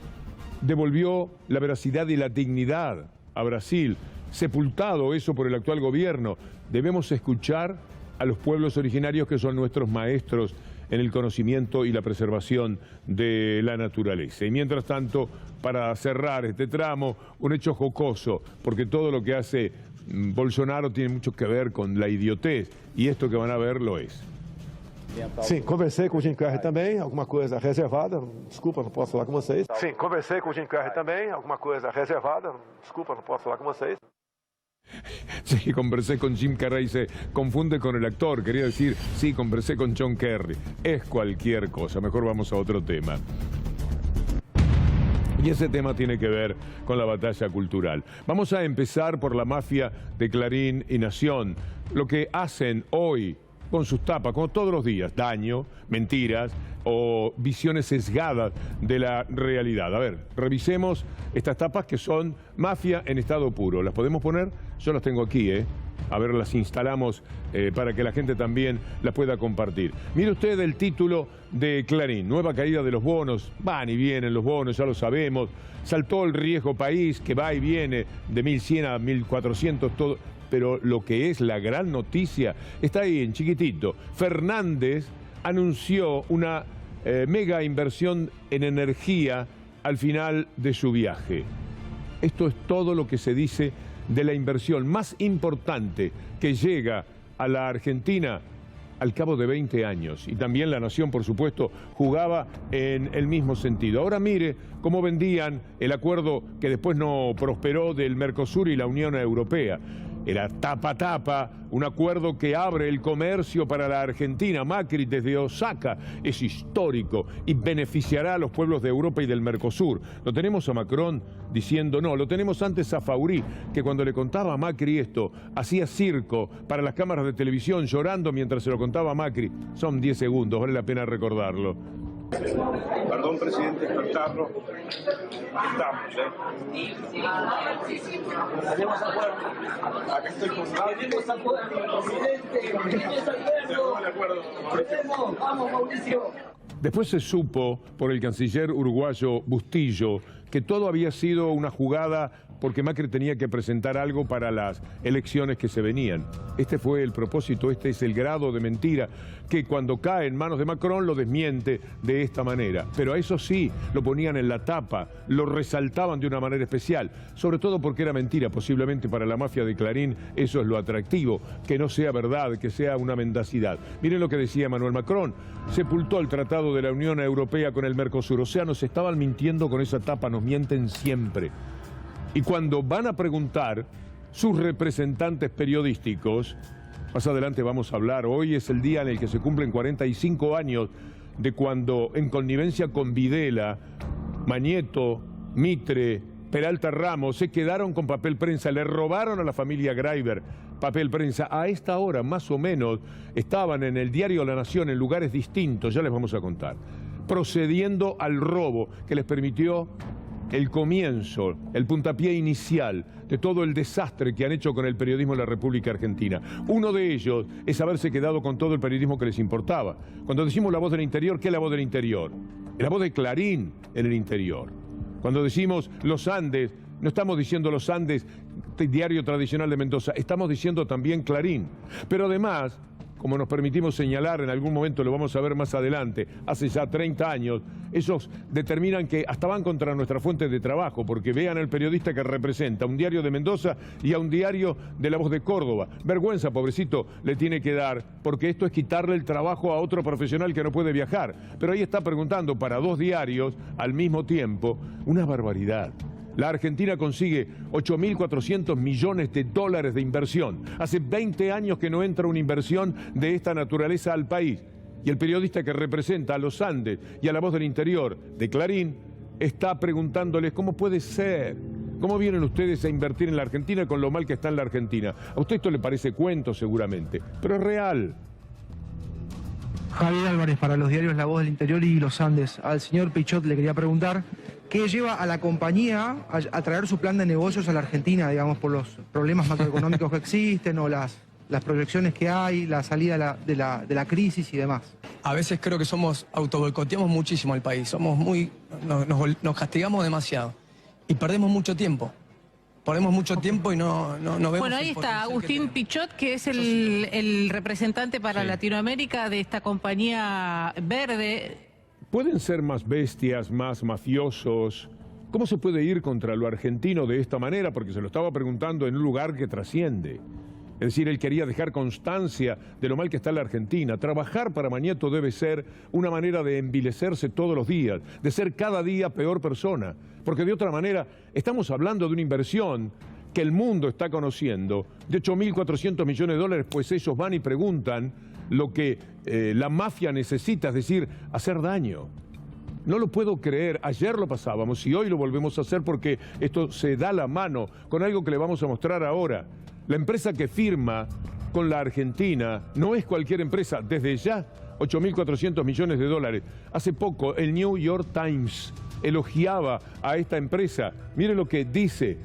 devolvió la veracidad y la dignidad a Brasil. Sepultado eso por el actual gobierno, debemos escuchar a los pueblos originarios que son nuestros maestros en el conocimiento y la preservación de la naturaleza. Y mientras tanto, para cerrar este tramo, un hecho jocoso, porque todo lo que hace Bolsonaro tiene mucho que ver con la idiotez, y esto que van a ver lo es. Sim, conversei com o Jim Carrey também, alguma coisa reservada, desculpa, não posso falar com vocês. Sim, conversei com o Jim Carrey também, alguma coisa reservada, desculpa, não posso falar com vocês. Sí, conversé con Jim Carrey, se confunde con el actor, quería decir, sí, conversé con John Kerry. Es cualquier cosa, mejor vamos a otro tema. Y ese tema tiene que ver con la batalla cultural. Vamos a empezar por la mafia de Clarín y Nación. Lo que hacen hoy con sus tapas, como todos los días, daño, mentiras o visiones sesgadas de la realidad. A ver, revisemos estas tapas que son mafia en estado puro. ¿Las podemos poner? Yo las tengo aquí, A ver, las instalamos para que la gente también las pueda compartir. Mire usted el título de Clarín, nueva caída de los bonos, van y vienen los bonos, ya lo sabemos, saltó el riesgo país que va y viene de 1.100 a 1.400, todo, pero lo que es la gran noticia está ahí en chiquitito. Fernández anunció una mega inversión en energía al final de su viaje. Esto es todo lo que se dice de la inversión más importante que llega a la Argentina al cabo de 20 años. Y también La Nación, por supuesto, jugaba en el mismo sentido. Ahora mire cómo vendían el acuerdo que después no prosperó del Mercosur y la Unión Europea. Era tapa, un acuerdo que abre el comercio para la Argentina. Macri desde Osaka es histórico y beneficiará a los pueblos de Europa y del Mercosur. Lo tenemos a Macron diciendo no, lo tenemos antes a Faurí, que cuando le contaba a Macri esto, hacía circo para las cámaras de televisión llorando mientras se lo contaba a Macri. Son 10 segundos, vale la pena recordarlo. Perdón, presidente, despertarlo. Estamos, Tenemos acuerdo. Acá estoy con Tenemos acuerdo, presidente. Vamos, Mauricio. Después se supo por el canciller uruguayo Bustillo que todo había sido una jugada porque Macri tenía que presentar algo para las elecciones que se venían. Este fue el propósito, este es el grado de mentira que cuando cae en manos de Macron lo desmiente de esta manera. Pero a eso sí, lo ponían en la tapa, lo resaltaban de una manera especial, sobre todo porque era mentira, posiblemente para la mafia de Clarín eso es lo atractivo, que no sea verdad, que sea una mendacidad. Miren lo que decía Emmanuel Macron, sepultó el tratado de la Unión Europea con el Mercosur, o sea, nos estaban mintiendo con esa tapa, nos mienten siempre. Y cuando van a preguntar sus representantes periodísticos, más adelante vamos a hablar, hoy es el día en el que se cumplen 45 años de cuando en connivencia con Videla, Mañeto, Mitre, Peralta Ramos se quedaron con papel prensa, le robaron a la familia Greiber papel prensa. A esta hora, más o menos, estaban en el diario La Nación en lugares distintos, ya les vamos a contar, procediendo al robo que les permitió el comienzo, el puntapié inicial de todo el desastre que han hecho con el periodismo en la República Argentina. Uno de ellos es haberse quedado con todo el periodismo que les importaba. Cuando decimos la voz del interior, ¿qué es la voz del interior? Es la voz de Clarín en el interior. Cuando decimos los Andes, no estamos diciendo los Andes, diario tradicional de Mendoza, estamos diciendo también Clarín. Pero además, como nos permitimos señalar, en algún momento lo vamos a ver más adelante, hace ya 30 años, esos determinan que hasta van contra nuestra fuente de trabajo, porque vean al periodista que representa a un diario de Mendoza y a un diario de La Voz de Córdoba. Vergüenza, pobrecito, le tiene que dar, porque esto es quitarle el trabajo a otro profesional que no puede viajar. Pero ahí está preguntando para 2 diarios al mismo tiempo, una barbaridad. La Argentina consigue 8.400 millones de dólares de inversión. Hace 20 años que no entra una inversión de esta naturaleza al país. Y el periodista que representa a los Andes y a La Voz del Interior de Clarín está preguntándoles cómo puede ser. ¿Cómo vienen ustedes a invertir en la Argentina con lo mal que está en la Argentina? A usted esto le parece cuento seguramente, pero es real. Javier Álvarez para los diarios La Voz del Interior y Los Andes. Al señor Pichot le quería preguntar qué lleva a la compañía a traer su plan de negocios a la Argentina, digamos, por los problemas macroeconómicos que existen o las proyecciones que hay, la salida de la crisis y demás. A veces creo que autoboicoteamos muchísimo el país, nos castigamos demasiado y perdemos mucho tiempo. Perdemos mucho tiempo y no vemos. Bueno, ahí está Agustín Pichot, que es el representante para Latinoamérica de esta compañía verde. ¿Pueden ser más bestias, más mafiosos? ¿Cómo se puede ir contra lo argentino de esta manera? Porque se lo estaba preguntando en un lugar que trasciende. Es decir, él quería dejar constancia de lo mal que está la Argentina. Trabajar para Mañeto debe ser una manera de envilecerse todos los días, de ser cada día peor persona. Porque de otra manera, estamos hablando de una inversión que el mundo está conociendo, de 8.400 millones de dólares, pues ellos van y preguntan lo que la mafia necesita, es decir, hacer daño. No lo puedo creer, ayer lo pasábamos y hoy lo volvemos a hacer porque esto se da la mano con algo que le vamos a mostrar ahora. La empresa que firma con la Argentina no es cualquier empresa, desde ya 8.400 millones de dólares. Hace poco el New York Times elogiaba a esta empresa. Miren lo que dice.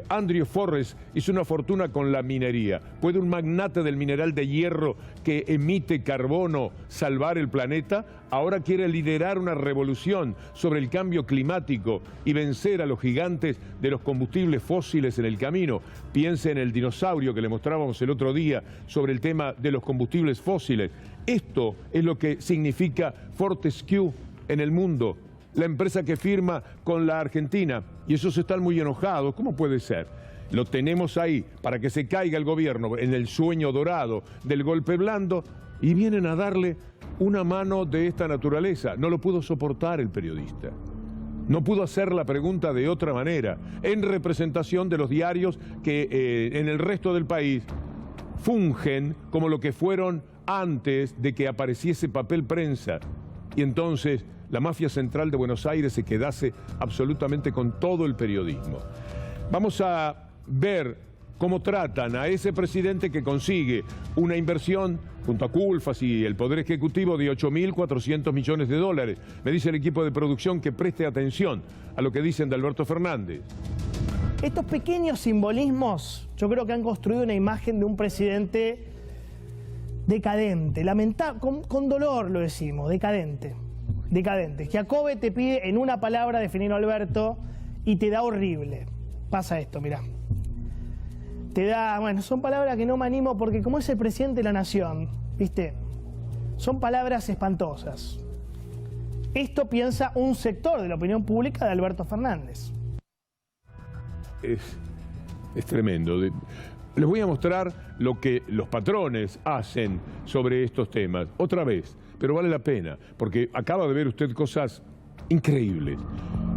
Andrew Forrest hizo una fortuna con la minería. ¿Puede un magnate del mineral de hierro que emite carbono salvar el planeta? Ahora quiere liderar una revolución sobre el cambio climático y vencer a los gigantes de los combustibles fósiles en el camino. Piense en el dinosaurio que le mostrábamos el otro día sobre el tema de los combustibles fósiles. Esto es lo que significa Fortescue en el mundo. La empresa que firma con la Argentina, y esos están muy enojados. ¿Cómo puede ser? Lo tenemos ahí para que se caiga el gobierno en el sueño dorado del golpe blando, y vienen a darle una mano de esta naturaleza. No lo pudo soportar el periodista. No pudo hacer la pregunta de otra manera, en representación de los diarios que en el resto del país fungen como lo que fueron antes de que apareciese papel prensa. Y entonces la mafia central de Buenos Aires se quedase absolutamente con todo el periodismo. Vamos a ver cómo tratan a ese presidente que consigue una inversión junto a Culfas y el Poder Ejecutivo de 8.400 millones de dólares. Me dice el equipo de producción que preste atención a lo que dicen de Alberto Fernández. Estos pequeños simbolismos yo creo que han construido una imagen de un presidente decadente, lamentable, con dolor lo decimos, decadente. Giacobbe te pide en una palabra definir a Alberto y te da horrible. Pasa esto, mirá. Te da, bueno, son palabras que no me animo porque como es el presidente de la nación, ¿viste? Son palabras espantosas. Esto piensa un sector de la opinión pública de Alberto Fernández. Es tremendo. Les voy a mostrar lo que los patrones hacen sobre estos temas. Otra vez, pero vale la pena, porque acaba de ver usted cosas increíbles.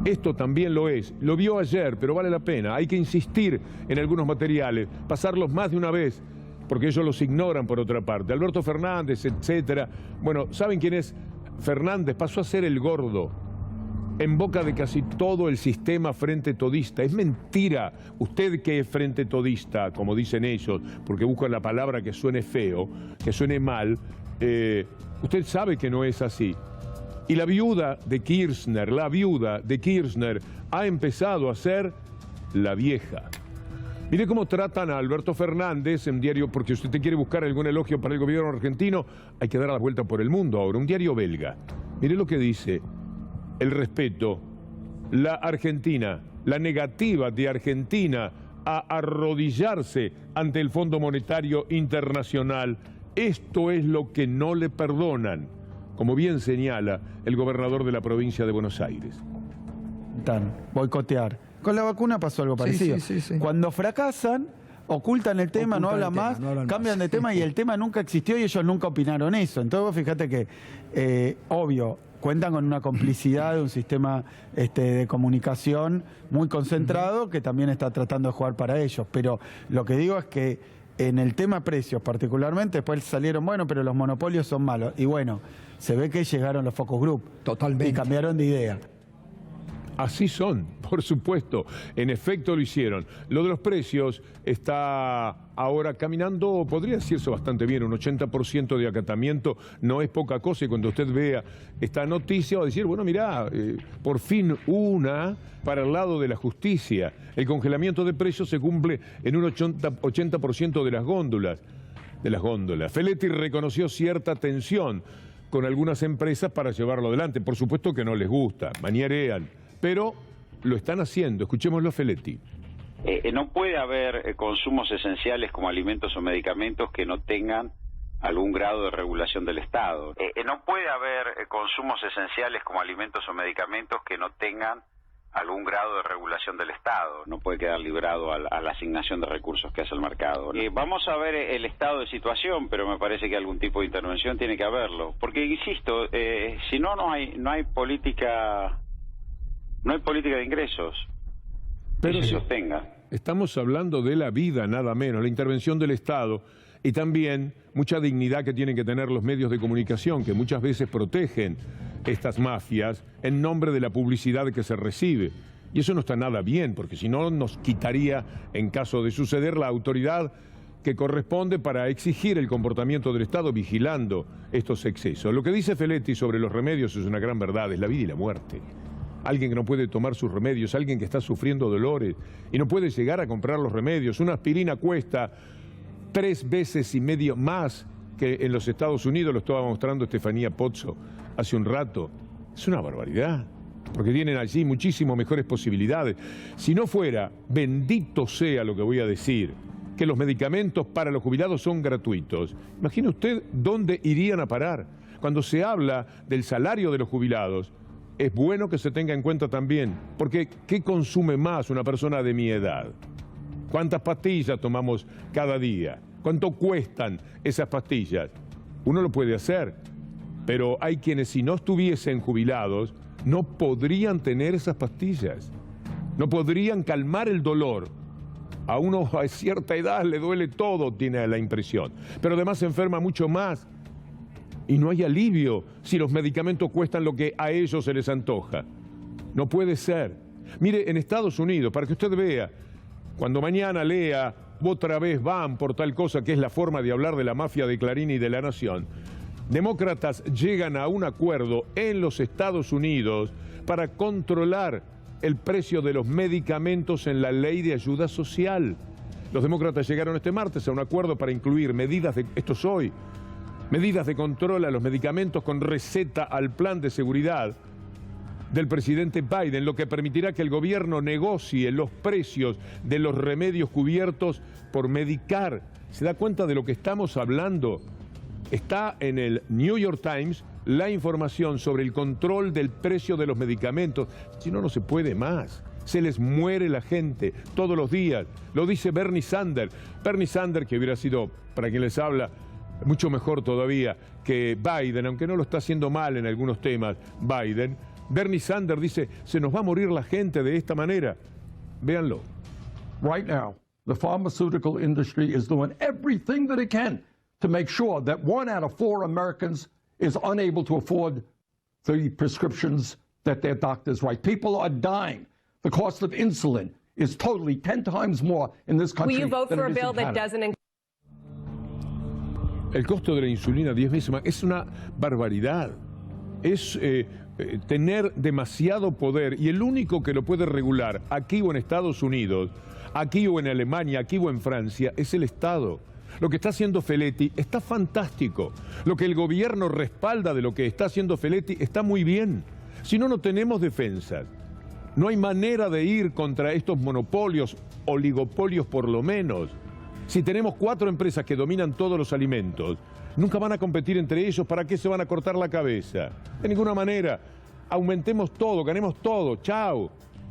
Esto también lo es. Lo vio ayer, pero vale la pena. Hay que insistir en algunos materiales, pasarlos más de una vez, porque ellos los ignoran por otra parte. Alberto Fernández, etcétera. Bueno, ¿saben quién es Fernández? Pasó a ser el gordo en boca de casi todo el sistema frente todista. Es mentira. Usted que es frente todista, como dicen ellos, porque buscan la palabra que suene feo, que suene mal, usted sabe que no es así. Y la viuda de Kirchner ha empezado a ser la vieja. Mire cómo tratan a Alberto Fernández en diario, porque si usted quiere buscar algún elogio para el gobierno argentino, hay que dar la vuelta por el mundo ahora, un diario belga. Mire lo que dice, el respeto, la Argentina, la negativa de Argentina a arrodillarse ante el Fondo Monetario Internacional. Esto es lo que no le perdonan, como bien señala el gobernador de la provincia de Buenos Aires. Boicotear. Con la vacuna pasó algo parecido. Sí. Cuando fracasan, ocultan el tema, no hablan más, cambian de tema y el tema nunca existió y ellos nunca opinaron eso. Entonces vos fíjate que, obvio, cuentan con una complicidad de un sistema de comunicación muy concentrado que también está tratando de jugar para ellos. Pero lo que digo es que en el tema precios particularmente, después salieron, bueno, pero los monopolios son malos. Y bueno, se ve que llegaron los focus group. Totalmente. Y cambiaron de idea. Así son, por supuesto. En efecto lo hicieron. Lo de los precios está ahora caminando, podría decirse bastante bien, un 80% de acatamiento no es poca cosa. Y cuando usted vea esta noticia va a decir, bueno, mirá, por fin una para el lado de la justicia. El congelamiento de precios se cumple en un 80% de las góndolas. Feletti reconoció cierta tensión con algunas empresas para llevarlo adelante. Por supuesto que no les gusta, manierean, pero lo están haciendo. Escuchémoslo a Feletti. No puede haber consumos esenciales como alimentos o medicamentos que no tengan algún grado de regulación del Estado. No puede haber consumos esenciales como alimentos o medicamentos que no tengan algún grado de regulación del Estado. No puede quedar librado a la asignación de recursos que hace el mercado. Vamos a ver el estado de situación, pero me parece que algún tipo de intervención tiene que haberlo. Porque, insisto, si no hay política... No hay política de ingresos pero que se sostenga. Estamos hablando de la vida, nada menos, la intervención del Estado y también mucha dignidad que tienen que tener los medios de comunicación, que muchas veces protegen estas mafias en nombre de la publicidad que se recibe. Y eso no está nada bien, porque si no nos quitaría, en caso de suceder, la autoridad que corresponde para exigir el comportamiento del Estado vigilando estos excesos. Lo que dice Feletti sobre los remedios es una gran verdad, es la vida y la muerte. Alguien que no puede tomar sus remedios, alguien que está sufriendo dolores y no puede llegar a comprar los remedios. Una aspirina cuesta 3,5 veces más que en los Estados Unidos, lo estaba mostrando Estefanía Pozzo hace un rato. Es una barbaridad, porque tienen allí muchísimo mejores posibilidades. Si no fuera, bendito sea lo que voy a decir, que los medicamentos para los jubilados son gratuitos. Imagine usted dónde irían a parar. Cuando se habla del salario de los jubilados, es bueno que se tenga en cuenta también, porque ¿qué consume más una persona de mi edad? ¿Cuántas pastillas tomamos cada día? ¿Cuánto cuestan esas pastillas? Uno lo puede hacer, pero hay quienes si no estuviesen jubilados no podrían tener esas pastillas, no podrían calmar el dolor. A uno a cierta edad le duele todo, tiene la impresión, pero además se enferma mucho más y no hay alivio si los medicamentos cuestan lo que a ellos se les antoja. No puede ser. Mire, en Estados Unidos, para que usted vea, cuando mañana lea otra vez van por tal cosa que es la forma de hablar de la mafia de Clarín y de La Nación, demócratas llegan a un acuerdo en los Estados Unidos para controlar el precio de los medicamentos en la ley de ayuda social. Los demócratas llegaron este martes a un acuerdo para incluir medidas de, esto es hoy, medidas de control a los medicamentos con receta al plan de seguridad del presidente Biden, lo que permitirá que el gobierno negocie los precios de los remedios cubiertos por Medicare. ¿Se da cuenta de lo que estamos hablando? Está en el New York Times la información sobre el control del precio de los medicamentos. Si no, no se puede más. Se les muere la gente todos los días. Lo dice Bernie Sanders. Bernie Sanders, que hubiera sido, para quien les habla, mucho mejor todavía que Biden, aunque no lo está haciendo mal en algunos temas, Biden. Bernie Sanders dice, se nos va a morir la gente de esta manera. Véanlo. Right now, the pharmaceutical industry is doing everything that it can to make sure that 1 out of 4 Americans is unable to afford the prescriptions that their doctors write. People are dying. The cost of insulin is totally 10 times more in this country. Will you vote for a bill that doesn't? El costo de la insulina 10 veces más es una barbaridad. Es tener demasiado poder y el único que lo puede regular aquí o en Estados Unidos, aquí o en Alemania, aquí o en Francia, es el Estado. Lo que está haciendo Feletti está fantástico. Lo que el gobierno respalda de lo que está haciendo Feletti está muy bien. Si no, no tenemos defensas. No hay manera de ir contra estos monopolios, oligopolios por lo menos. Si tenemos 4 empresas que dominan todos los alimentos, nunca van a competir entre ellos. ¿Para qué se van a cortar la cabeza? De ninguna manera. Aumentemos todo, ganemos todo. Chao.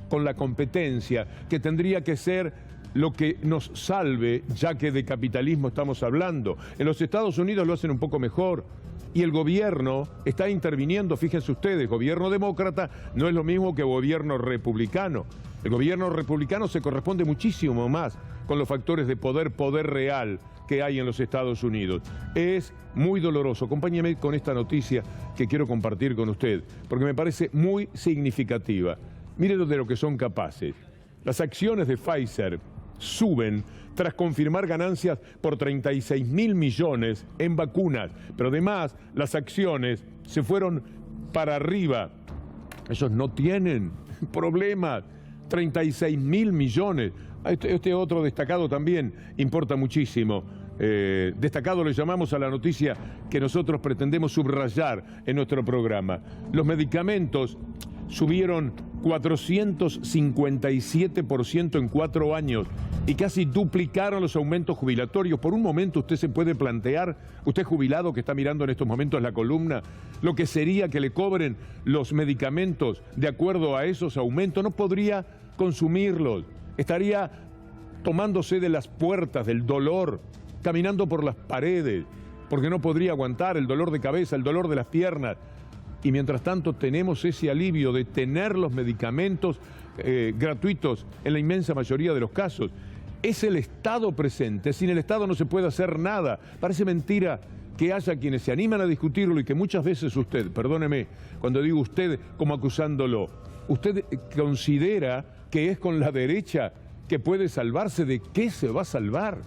Con la competencia que tendría que ser lo que nos salve, ya que de capitalismo estamos hablando. En los Estados Unidos lo hacen un poco mejor y el gobierno está interviniendo, fíjense ustedes, gobierno demócrata no es lo mismo que gobierno republicano. El gobierno republicano se corresponde muchísimo más con los factores de poder real que hay en los Estados Unidos. Es muy doloroso. Acompáñeme con esta noticia que quiero compartir con usted, porque me parece muy significativa. Mire de lo que son capaces. Las acciones de Pfizer suben tras confirmar ganancias por 36.000 millones en vacunas. Pero además, las acciones se fueron para arriba. Ellos no tienen problemas. 36.000 millones. Este otro destacado también importa muchísimo. Destacado le llamamos a la noticia que nosotros pretendemos subrayar en nuestro programa. Los medicamentos subieron 457% en 4 años y casi duplicaron los aumentos jubilatorios. Por un momento usted se puede plantear, usted jubilado que está mirando en estos momentos la columna, lo que sería que le cobren los medicamentos de acuerdo a esos aumentos. No podría consumirlos, estaría tomándose de las puertas del dolor, caminando por las paredes, porque no podría aguantar el dolor de cabeza, el dolor de las piernas. Y mientras tanto tenemos ese alivio de tener los medicamentos gratuitos en la inmensa mayoría de los casos. Es el Estado presente. Sin el Estado no se puede hacer nada. Parece mentira que haya quienes se animan a discutirlo y que muchas veces usted, perdóneme, cuando digo usted como acusándolo, usted considera que es con la derecha que puede salvarse. ¿De qué se va a salvar?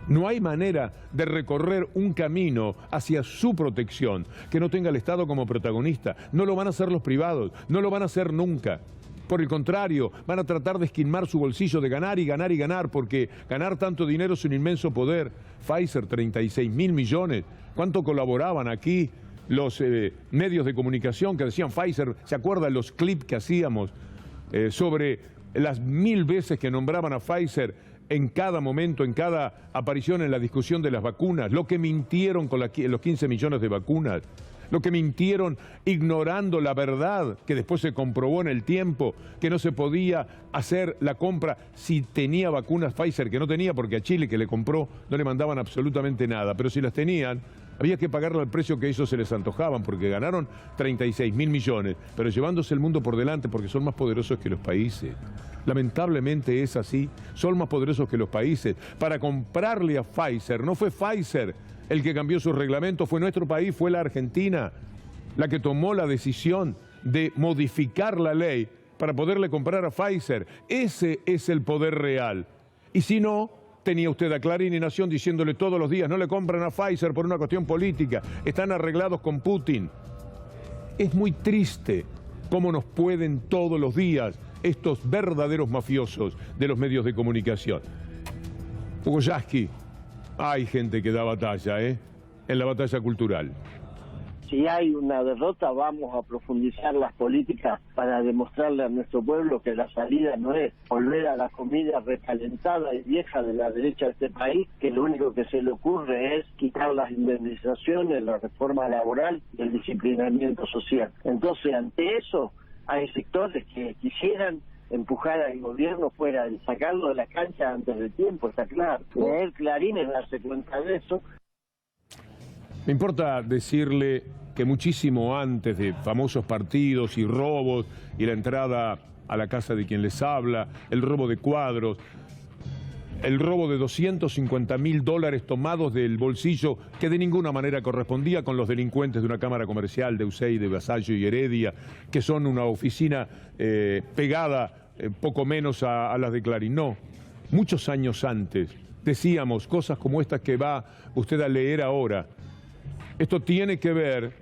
No hay manera de recorrer un camino hacia su protección que no tenga el Estado como protagonista. No lo van a hacer los privados, no lo van a hacer nunca. Por el contrario, van a tratar de esquilmar su bolsillo de ganar y ganar y ganar, porque ganar tanto dinero es un inmenso poder. Pfizer, 36.000 millones. ¿Cuánto colaboraban aquí los medios de comunicación que decían Pfizer? ¿Se acuerdan los clips que hacíamos sobre las 1000 veces que nombraban a Pfizer en cada momento, en cada aparición en la discusión de las vacunas? Lo que mintieron con los 15 millones de vacunas, lo que mintieron ignorando la verdad, que después se comprobó en el tiempo, que no se podía hacer la compra si tenía vacunas Pfizer, que no tenía porque a Chile que le compró no le mandaban absolutamente nada, pero si las tenían, Había que pagarle al precio que ellos se les antojaban, porque ganaron 36.000 millones, pero llevándose el mundo por delante porque son más poderosos que los países. Lamentablemente es así, son más poderosos que los países. Para comprarle a Pfizer, no fue Pfizer el que cambió su reglamento, fue nuestro país, fue la Argentina la que tomó la decisión de modificar la ley para poderle comprar a Pfizer. Ese es el poder real. Y si no, tenía usted a Clarín y Nación diciéndole todos los días, no le compran a Pfizer por una cuestión política, están arreglados con Putin. Es muy triste cómo nos pueden todos los días estos verdaderos mafiosos de los medios de comunicación. Hugo Yasky, hay gente que da batalla, en la batalla cultural. Si hay una derrota, vamos a profundizar las políticas para demostrarle a nuestro pueblo que la salida no es volver a la comida recalentada y vieja de la derecha de este país, que lo único que se le ocurre es quitar las indemnizaciones, la reforma laboral y el disciplinamiento social. Entonces, ante eso, hay sectores que quisieran empujar al gobierno fuera, sacarlo de la cancha antes del tiempo, está claro. Leer Clarín es darse cuenta de eso. Me importa decirle que muchísimo antes de famosos partidos y robos y la entrada a la casa de quien les habla, el robo de cuadros, el robo de $250.000 tomados del bolsillo que de ninguna manera correspondía con los delincuentes de una cámara comercial de Usey, de Vasallo y Heredia, que son una oficina pegada poco menos a las de Clarín. No, muchos años antes decíamos cosas como estas que va usted a leer ahora. Esto tiene que ver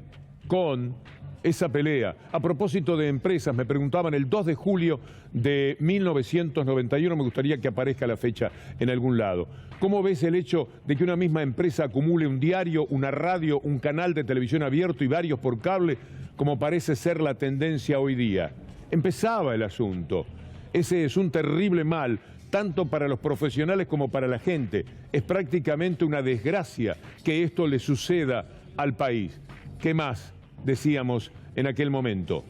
con esa pelea. A propósito de empresas, me preguntaban el 2 de julio de 1991, me gustaría que aparezca la fecha en algún lado. ¿Cómo ves el hecho de que una misma empresa acumule un diario, una radio, un canal de televisión abierto y varios por cable, como parece ser la tendencia hoy día? Empezaba el asunto. Ese es un terrible mal, tanto para los profesionales como para la gente. Es prácticamente una desgracia que esto le suceda al país. ¿Qué más decíamos en aquel momento?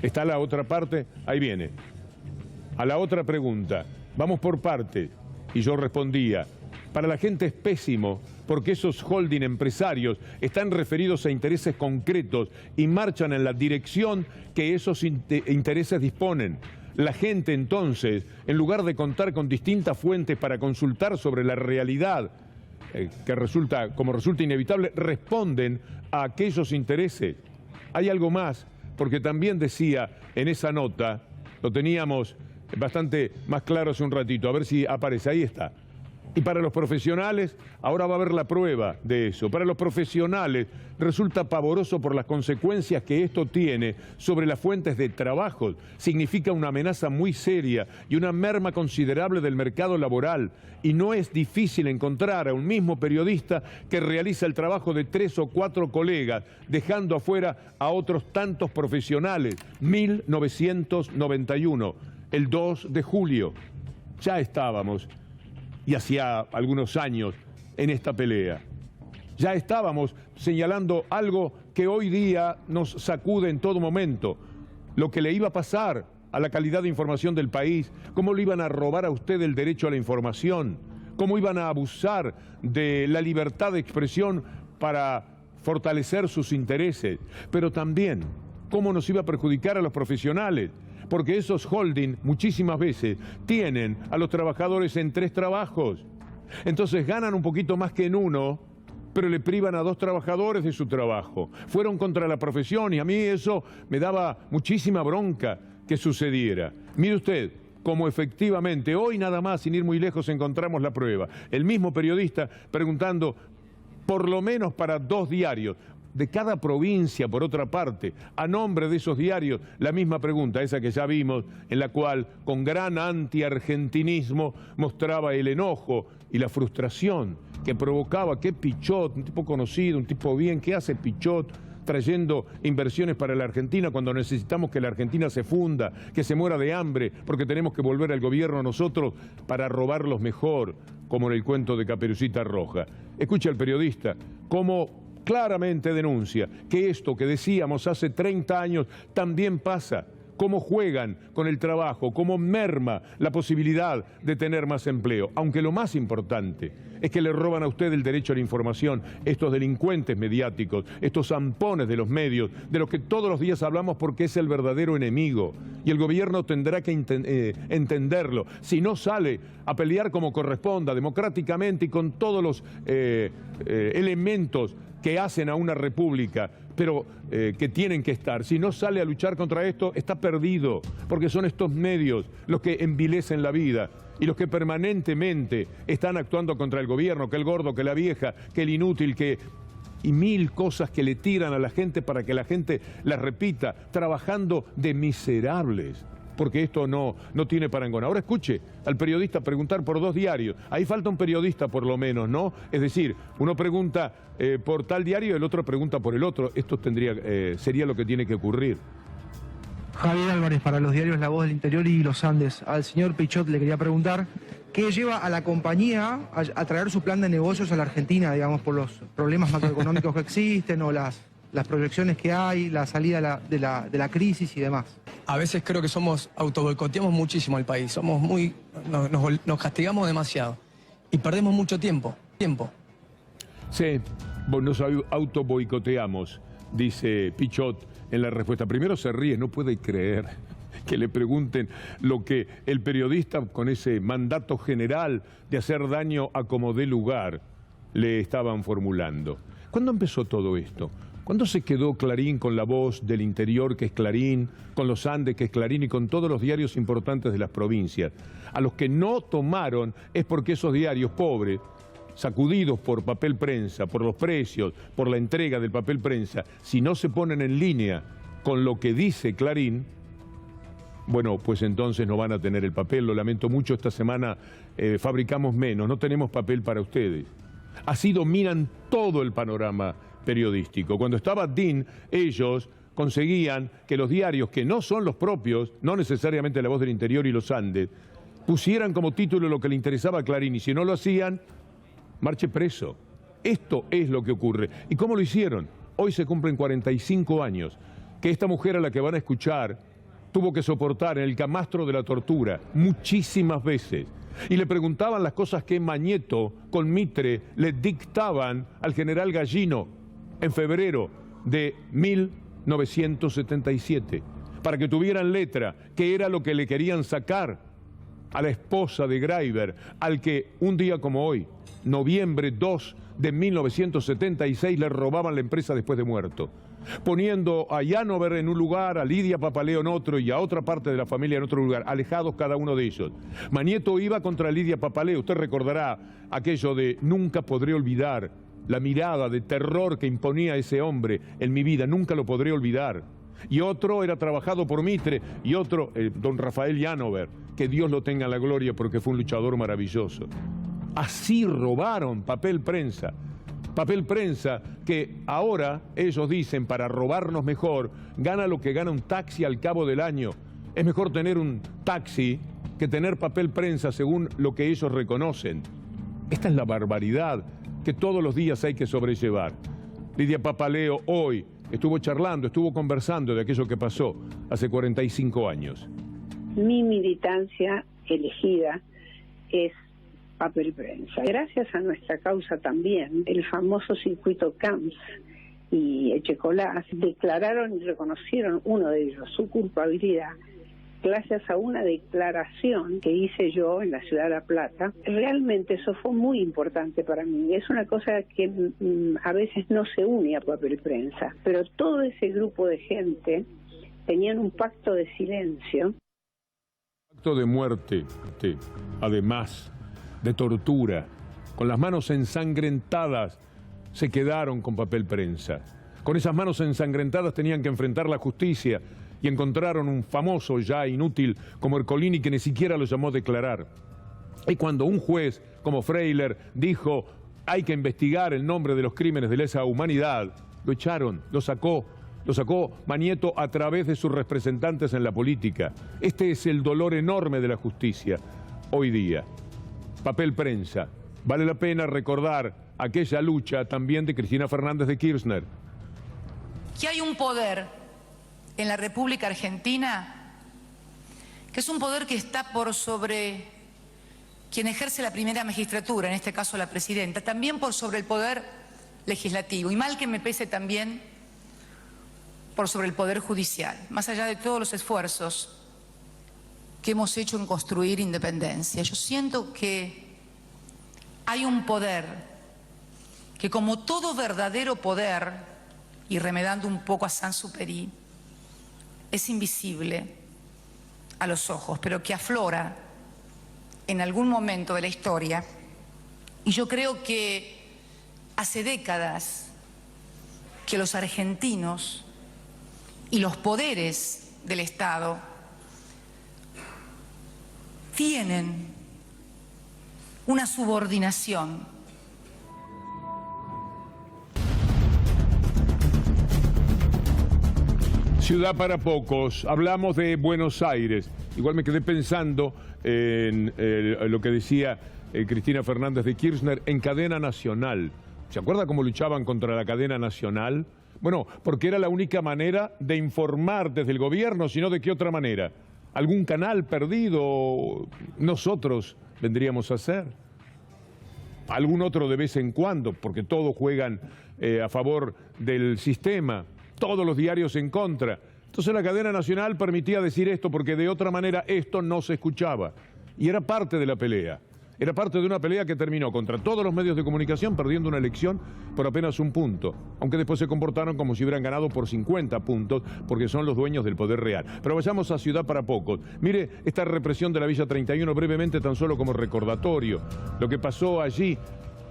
¿Está la otra parte? Ahí viene. A la otra pregunta. Vamos por partes. Y yo respondía, para la gente es pésimo porque esos holding empresarios están referidos a intereses concretos y marchan en la dirección que esos intereses disponen. La gente entonces, en lugar de contar con distintas fuentes para consultar sobre la realidad, como resulta inevitable, responden a aquellos intereses. Hay algo más, porque también decía en esa nota, lo teníamos bastante más claro hace un ratito, a ver si aparece, ahí está. Y para los profesionales, ahora va a haber la prueba de eso. Para los profesionales resulta pavoroso por las consecuencias que esto tiene sobre las fuentes de trabajo. Significa una amenaza muy seria y una merma considerable del mercado laboral. Y no es difícil encontrar a un mismo periodista que realiza el trabajo de 3 o 4 colegas, dejando afuera a otros tantos profesionales. 1991, el 2 de julio, ya estábamos. Y hacía algunos años en esta pelea. Ya estábamos señalando algo que hoy día nos sacude en todo momento. Lo que le iba a pasar a la calidad de información del país, cómo le iban a robar a usted el derecho a la información, cómo iban a abusar de la libertad de expresión para fortalecer sus intereses, pero también cómo nos iba a perjudicar a los profesionales. Porque esos holding muchísimas veces tienen a los trabajadores en 3 trabajos. Entonces ganan un poquito más que en uno, pero le privan a 2 trabajadores de su trabajo. Fueron contra la profesión y a mí eso me daba muchísima bronca que sucediera. Mire usted, como efectivamente hoy nada más, sin ir muy lejos, encontramos la prueba. El mismo periodista preguntando, por lo menos para 2 diarios, de cada provincia, por otra parte, a nombre de esos diarios, la misma pregunta, esa que ya vimos, en la cual, con gran antiargentinismo, mostraba el enojo y la frustración que provocaba que Pichot, un tipo conocido, un tipo bien, ¿qué hace Pichot trayendo inversiones para la Argentina cuando necesitamos que la Argentina se funda, que se muera de hambre, porque tenemos que volver al gobierno nosotros para robarlos mejor, como en el cuento de Caperucita Roja? Escucha al periodista, cómo claramente denuncia que esto que decíamos hace 30 años también pasa cómo juegan con el trabajo, cómo merma la posibilidad de tener más empleo. Aunque lo más importante es que le roban a usted el derecho a la información, estos delincuentes mediáticos, estos zampones de los medios, de los que todos los días hablamos porque es el verdadero enemigo. Y el gobierno tendrá que entenderlo. Si no sale a pelear como corresponda, democráticamente y con todos los elementos que hacen a una república, pero que tienen que estar. Si no sale a luchar contra esto, está perdido, porque son estos medios los que envilecen la vida y los que permanentemente están actuando contra el gobierno, que el gordo, que la vieja, que el inútil, y mil cosas que le tiran a la gente para que la gente las repita, trabajando de miserables, porque esto no tiene parangón. Ahora escuche al periodista preguntar por 2 diarios. Ahí falta un periodista por lo menos, ¿no? Es decir, uno pregunta por tal diario y el otro pregunta por el otro. Esto sería lo que tiene que ocurrir. Javier Álvarez, para los diarios La Voz del Interior y Los Andes. Al señor Pichot le quería preguntar qué lleva a la compañía a traer su plan de negocios a la Argentina, digamos, por los problemas macroeconómicos que existen o las proyecciones que hay, la salida de la crisis y demás. A veces creo que autoboicoteamos muchísimo al país, somos nos castigamos demasiado y perdemos mucho tiempo. Sí, nos autoboicoteamos, dice Pichot en la respuesta. Primero se ríe, no puede creer que le pregunten lo que el periodista con ese mandato general de hacer daño a como dé lugar le estaban formulando. ¿Cuándo empezó todo esto? ¿Cuándo se quedó Clarín con La Voz del Interior, que es Clarín, con Los Andes, que es Clarín, y con todos los diarios importantes de las provincias? A los que no tomaron es porque esos diarios pobres, sacudidos por papel prensa, por los precios, por la entrega del papel prensa, si no se ponen en línea con lo que dice Clarín, bueno, pues entonces no van a tener el papel. Lo lamento mucho, esta semana fabricamos menos, no tenemos papel para ustedes. Así dominan todo el panorama periodístico. Cuando estaba DIN, ellos conseguían que los diarios que no son los propios, no necesariamente La Voz del Interior y Los Andes, pusieran como título lo que le interesaba a Clarín, y si no lo hacían, marche preso. Esto es lo que ocurre. ¿Y cómo lo hicieron? Hoy se cumplen 45 años que esta mujer a la que van a escuchar tuvo que soportar en el camastro de la tortura muchísimas veces. Y le preguntaban las cosas que Mañeto con Mitre le dictaban al general Gallino en febrero de 1977, para que tuvieran letra, que era lo que le querían sacar a la esposa de Greiber, al que un día como hoy, noviembre 2 de 1976, le robaban la empresa después de muerto, poniendo a Janover en un lugar, a Lidia Papaleo en otro y a otra parte de la familia en otro lugar, alejados cada uno de ellos. Mañeto iba contra Lidia Papaleo. Usted recordará aquello de nunca podré olvidar la mirada de terror que imponía ese hombre en mi vida, nunca lo podré olvidar. Y otro era trabajado por Mitre, y otro, don Rafael Janover, que Dios lo tenga en la gloria porque fue un luchador maravilloso. Así robaron papel prensa que ahora ellos dicen, para robarnos mejor, gana lo que gana un taxi al cabo del año. Es mejor tener un taxi que tener papel prensa, según lo que ellos reconocen. Esta es la barbaridad que todos los días hay que sobrellevar. Lidia Papaleo hoy estuvo charlando, estuvo conversando de aquello que pasó hace 45 años. Mi militancia elegida es papel prensa. Gracias a nuestra causa también, el famoso circuito Camps y Echecolás declararon y reconocieron, uno de ellos, su culpabilidad, gracias a una declaración que hice yo en la ciudad de La Plata. Realmente eso fue muy importante para mí. Es una cosa que a veces no se une a papel prensa, pero todo ese grupo de gente tenían un pacto de silencio. Pacto de muerte, además de tortura, con las manos ensangrentadas, se quedaron con papel prensa. Con esas manos ensangrentadas tenían que enfrentar la justicia y encontraron un famoso ya inútil como Ercolini, que ni siquiera lo llamó a declarar. Y cuando un juez como Freiler dijo hay que investigar el nombre de los crímenes de lesa humanidad, lo echaron, lo sacó Mañeto a través de sus representantes en la política. Este es el dolor enorme de la justicia hoy día. Papel prensa. Vale la pena recordar aquella lucha también de Cristina Fernández de Kirchner. Que hay un poder en la República Argentina que es un poder que está por sobre quien ejerce la primera magistratura, en este caso la presidenta, también por sobre el poder legislativo, y mal que me pese también por sobre el poder judicial, más allá de todos los esfuerzos que hemos hecho en construir independencia. Yo siento que hay un poder que, como todo verdadero poder, y remedando un poco a Saint-Exupéry, es invisible a los ojos, pero que aflora en algún momento de la historia. Y yo creo que hace décadas que los argentinos y los poderes del Estado tienen una subordinación. Ciudad para pocos. Hablamos de Buenos Aires. Igual me quedé pensando en lo que decía Cristina Fernández de Kirchner en cadena nacional. ¿Se acuerda cómo luchaban contra la cadena nacional? Bueno, porque era la única manera de informar desde el gobierno, sino de qué otra manera. ¿Algún canal perdido nosotros vendríamos a hacer? ¿Algún otro de vez en cuando? Porque todos juegan a favor del sistema. Todos los diarios en contra. Entonces la cadena nacional permitía decir esto porque de otra manera esto no se escuchaba. Y era parte de la pelea. Era parte de una pelea que terminó contra todos los medios de comunicación perdiendo una elección por apenas 1 punto. Aunque después se comportaron como si hubieran ganado por 50 puntos porque son los dueños del poder real. Pero vayamos a Ciudad para pocos. Mire esta represión de la Villa 31 brevemente, tan solo como recordatorio. Lo que pasó allí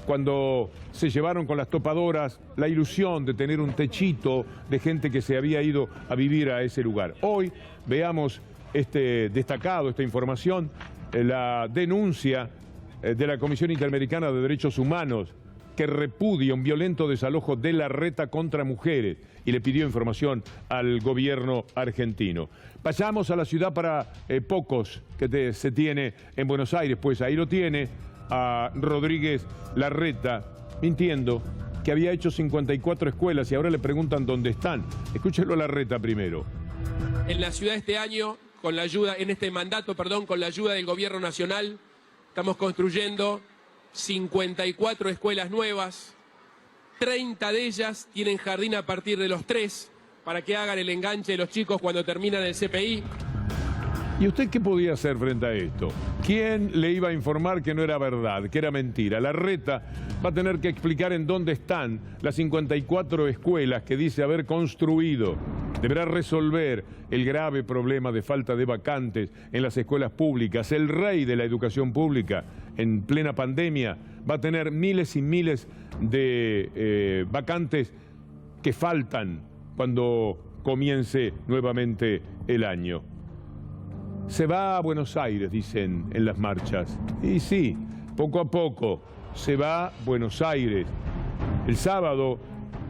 cuando se llevaron con las topadoras la ilusión de tener un techito de gente que se había ido a vivir a ese lugar. Hoy veamos esta información, la denuncia de la Comisión Interamericana de Derechos Humanos que repudia un violento desalojo de Larreta contra mujeres y le pidió información al gobierno argentino. Pasamos a la Ciudad para pocos que se tiene en Buenos Aires, pues ahí lo tiene a Rodríguez Larreta mintiendo que había hecho 54 escuelas y ahora le preguntan dónde están. Escúchelo a Larreta primero. En la ciudad este año, con la ayuda, en este mandato, con la ayuda del gobierno nacional, estamos construyendo 54 escuelas nuevas. 30 de ellas tienen jardín a partir de los 3 para que hagan el enganche de los chicos cuando terminan el CPI. ¿Y usted qué podía hacer frente a esto? ¿Quién le iba a informar que no era verdad, que era mentira? Larreta va a tener que explicar en dónde están las 54 escuelas que dice haber construido. Deberá resolver el grave problema de falta de vacantes en las escuelas públicas. El rey de la educación pública, en plena pandemia, va a tener miles y miles de vacantes que faltan cuando comience nuevamente el año. Se va a Buenos Aires, dicen en las marchas. Y sí, poco a poco se va a Buenos Aires. El sábado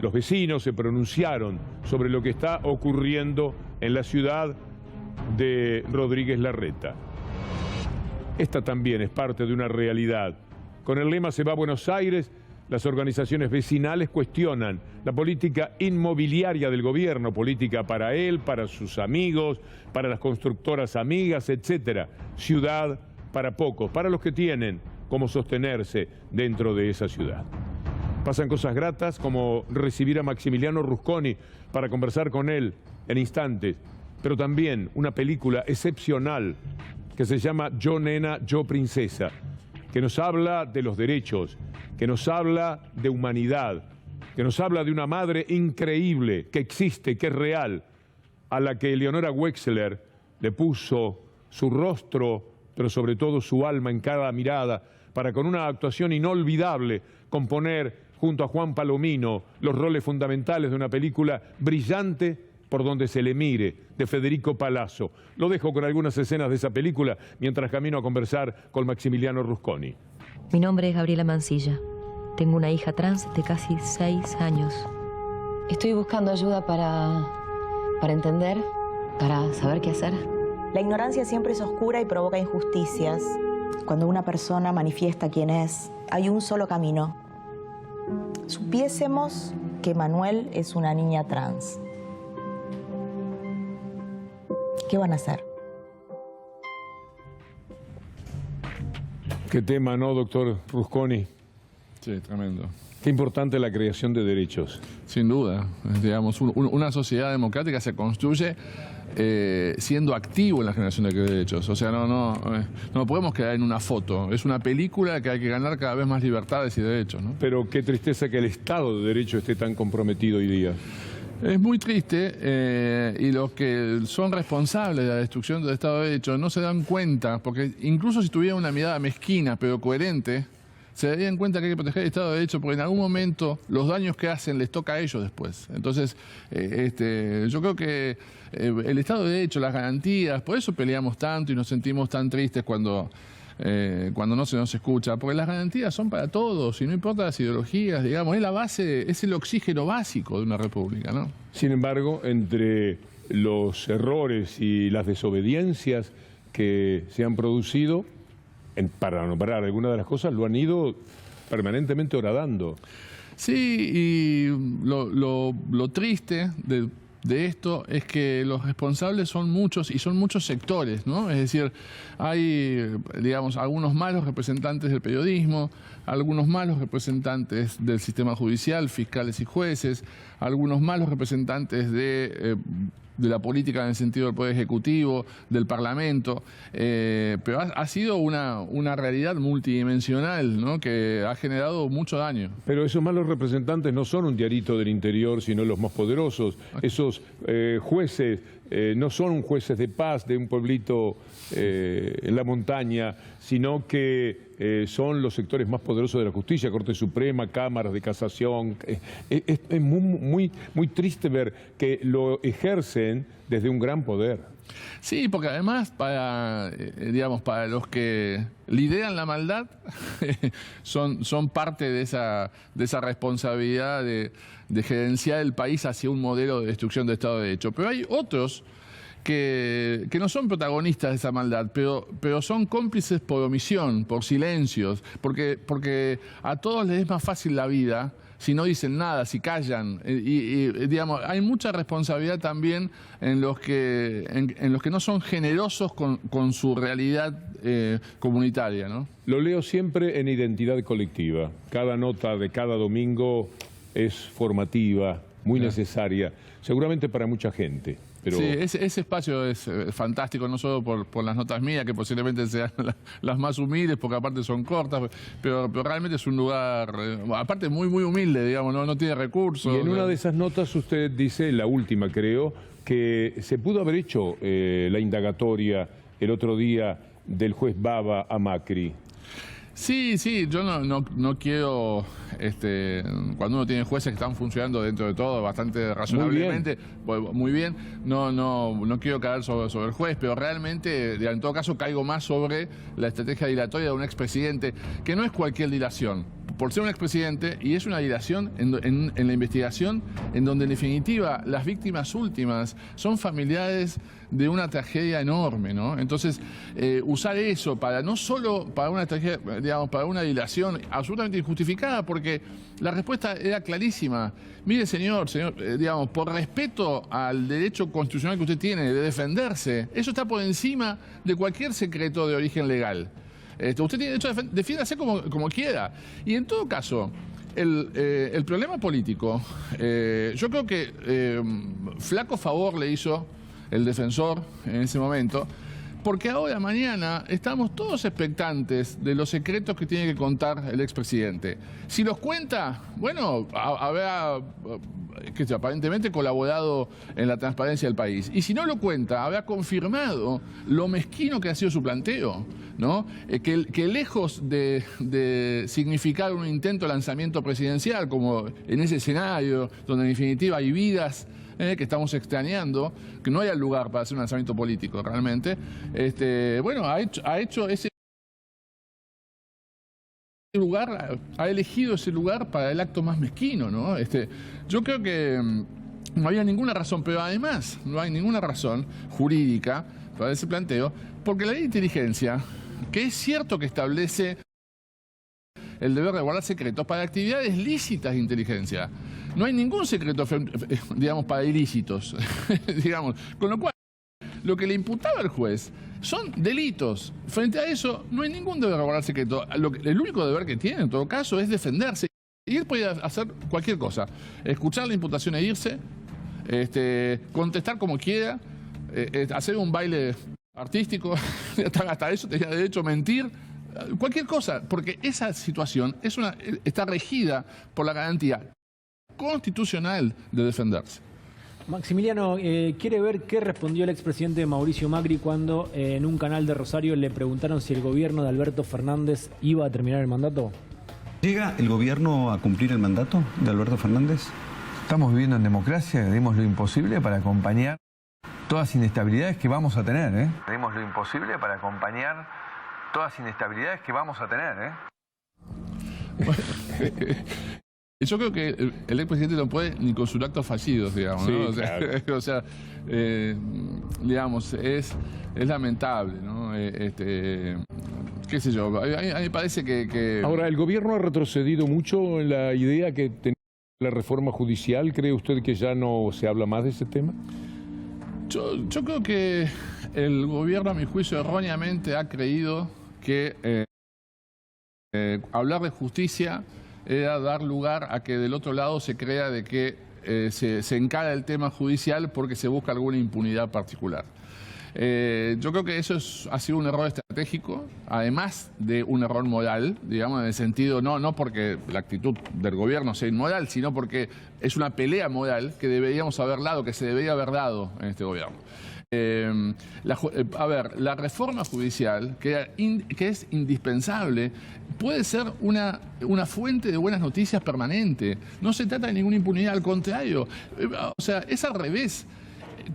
los vecinos se pronunciaron sobre lo que está ocurriendo en la ciudad de Rodríguez Larreta. Esta también es parte de una realidad. Con el lema "Se va a Buenos Aires", las organizaciones vecinales cuestionan la política inmobiliaria del gobierno, política para él, para sus amigos, para las constructoras amigas, etc. Ciudad para pocos, para los que tienen cómo sostenerse dentro de esa ciudad. Pasan cosas gratas como recibir a Maximiliano Rusconi para conversar con él en instantes, pero también una película excepcional que se llama Yo Nena, Yo Princesa, que nos habla de los derechos, que nos habla de humanidad, que nos habla de una madre increíble, que existe, que es real, a la que Eleonora Wexler le puso su rostro, pero sobre todo su alma en cada mirada, para con una actuación inolvidable componer junto a Juan Palomino los roles fundamentales de una película brillante por donde se le mire, de Federico Palazzo. Lo dejo con algunas escenas de esa película mientras camino a conversar con Maximiliano Rusconi. Mi nombre es Gabriela Mancilla. Tengo una hija trans de casi 6 años. Estoy buscando ayuda para entender, para saber qué hacer. La ignorancia siempre es oscura y provoca injusticias. Cuando una persona manifiesta quién es, hay un solo camino. Supiésemos que Manuel es una niña trans. ¿Qué van a hacer? Qué tema, ¿no, doctor Rusconi? Sí, tremendo. Qué importante la creación de derechos. Sin duda. Digamos, una sociedad democrática se construye siendo activo en la generación de derechos. O sea, no podemos quedar en una foto. Es una película que hay que ganar cada vez más libertades y derechos, ¿no? Pero qué tristeza que el Estado de Derecho esté tan comprometido hoy día. Es muy triste y los que son responsables de la destrucción del Estado de Derecho no se dan cuenta, porque incluso si tuvieran una mirada mezquina pero coherente, se darían cuenta que hay que proteger el Estado de Derecho porque en algún momento los daños que hacen les toca a ellos después. Entonces, yo creo que el Estado de Derecho, las garantías, por eso peleamos tanto y nos sentimos tan tristes cuando no se nos escucha, porque las garantías son para todos y no importa las ideologías, digamos, es la base, es el oxígeno básico de una república, ¿no? Sin embargo, entre los errores y las desobediencias que se han producido, para nombrar algunas de las cosas, lo han ido permanentemente horadando. Sí, y lo triste de esto es que los responsables son muchos y son muchos sectores, ¿no? Es decir, hay, digamos, algunos malos representantes del periodismo, algunos malos representantes del sistema judicial, fiscales y jueces, algunos malos representantes de la política en el sentido del Poder Ejecutivo, del Parlamento, pero ha sido una realidad multidimensional, ¿no? Que ha generado mucho daño. Pero esos malos representantes no son un diarito del interior, sino los más poderosos. Esos jueces no son jueces de paz de un pueblito en la montaña, sino que son los sectores más poderosos de la justicia, Corte Suprema, cámaras de casación. Es muy triste ver que lo ejercen desde un gran poder. Sí, porque además para los que lideran la maldad son parte de esa responsabilidad de gerenciar el país hacia un modelo de destrucción del Estado de Derecho. Pero hay otros que no son protagonistas de esa maldad, pero son cómplices por omisión, por silencios, porque a todos les es más fácil la vida si no dicen nada, si callan. Digamos, hay mucha responsabilidad también en los que no son generosos con su realidad comunitaria, ¿no? Lo leo siempre en Identidad Colectiva. Cada nota de cada domingo es formativa, muy necesaria, seguramente para mucha gente. Pero... Sí, ese espacio es fantástico, no solo por las notas mías, que posiblemente sean las más humildes, porque aparte son cortas, pero realmente es un lugar, aparte muy humilde, digamos, no tiene recursos. Y en una de esas notas usted dice, la última creo, que se pudo haber hecho la indagatoria el otro día del juez Baba a Macri. Sí, yo no quiero, cuando uno tiene jueces que están funcionando dentro de todo bastante razonablemente, muy bien, no quiero caer sobre el juez, pero realmente, en todo caso, caigo más sobre la estrategia dilatoria de un expresidente, que no es cualquier dilación, por ser un expresidente, y es una dilación en la investigación, en donde en definitiva las víctimas últimas son familiares de una tragedia enorme, ¿no? Entonces, usar eso no solo para una tragedia, digamos, para una dilación absolutamente injustificada, porque la respuesta era clarísima. Mire, señor, digamos, por respeto al derecho constitucional que usted tiene de defenderse, eso está por encima de cualquier secreto de origen legal. Usted tiene derecho a defiéndase como quiera. Y en todo caso, el problema político, yo creo que flaco favor le hizo el defensor en ese momento, porque ahora, mañana, estamos todos expectantes de los secretos que tiene que contar el expresidente. Si los cuenta, bueno, habrá aparentemente colaborado en la transparencia del país. Y si no lo cuenta, habrá confirmado lo mezquino que ha sido su planteo, ¿no? Que lejos de significar un intento de lanzamiento presidencial, como en ese escenario, donde en definitiva hay vidas que estamos extrañando, que no haya lugar para hacer un lanzamiento político realmente, bueno, ha hecho ese lugar, ha elegido ese lugar para el acto más mezquino, ¿no? Yo creo que no había ninguna razón, pero además no hay ninguna razón jurídica para ese planteo, porque la ley de inteligencia, que es cierto que establece el deber de guardar secretos para actividades lícitas de inteligencia. No hay ningún secreto, digamos, para ilícitos, digamos. Con lo cual, lo que le imputaba al juez son delitos. Frente a eso, no hay ningún deber guardar secreto. El único deber que tiene, en todo caso, es defenderse. Y él podía hacer cualquier cosa. Escuchar la imputación e irse, contestar como quiera, hacer un baile artístico, hasta eso tenía derecho a mentir, cualquier cosa, porque esa situación está regida por la garantía constitucional de defenderse. Maximiliano, quiere ver qué respondió el expresidente Mauricio Macri cuando en un canal de Rosario le preguntaron si el gobierno de Alberto Fernández iba a terminar el mandato. ¿Llega el gobierno a cumplir el mandato de Alberto Fernández? Estamos viviendo en democracia, haremos lo imposible para acompañar todas las inestabilidades que vamos a tener, Haremos lo imposible para acompañar todas las inestabilidades que vamos a tener, Yo creo que el expresidente no puede ni con sus actos fallidos, digamos, sí, ¿no? claro. O sea, digamos, es lamentable, ¿no? Qué sé yo, a mí me parece que... Ahora, ¿el gobierno ha retrocedido mucho en la idea que tenía la reforma judicial? ¿Cree usted que ya no se habla más de ese tema? Yo creo que el gobierno, a mi juicio, erróneamente ha creído que hablar de justicia era dar lugar a que del otro lado se crea de que se encara el tema judicial porque se busca alguna impunidad particular. Yo creo que eso ha sido un error estratégico, además de un error moral, digamos, en el sentido, no porque la actitud del gobierno sea inmoral, sino porque es una pelea moral que deberíamos haber dado, que se debería haber dado en este gobierno. La reforma judicial, que es indispensable, puede ser una fuente de buenas noticias permanente. No se trata de ninguna impunidad, al contrario. O sea, es al revés.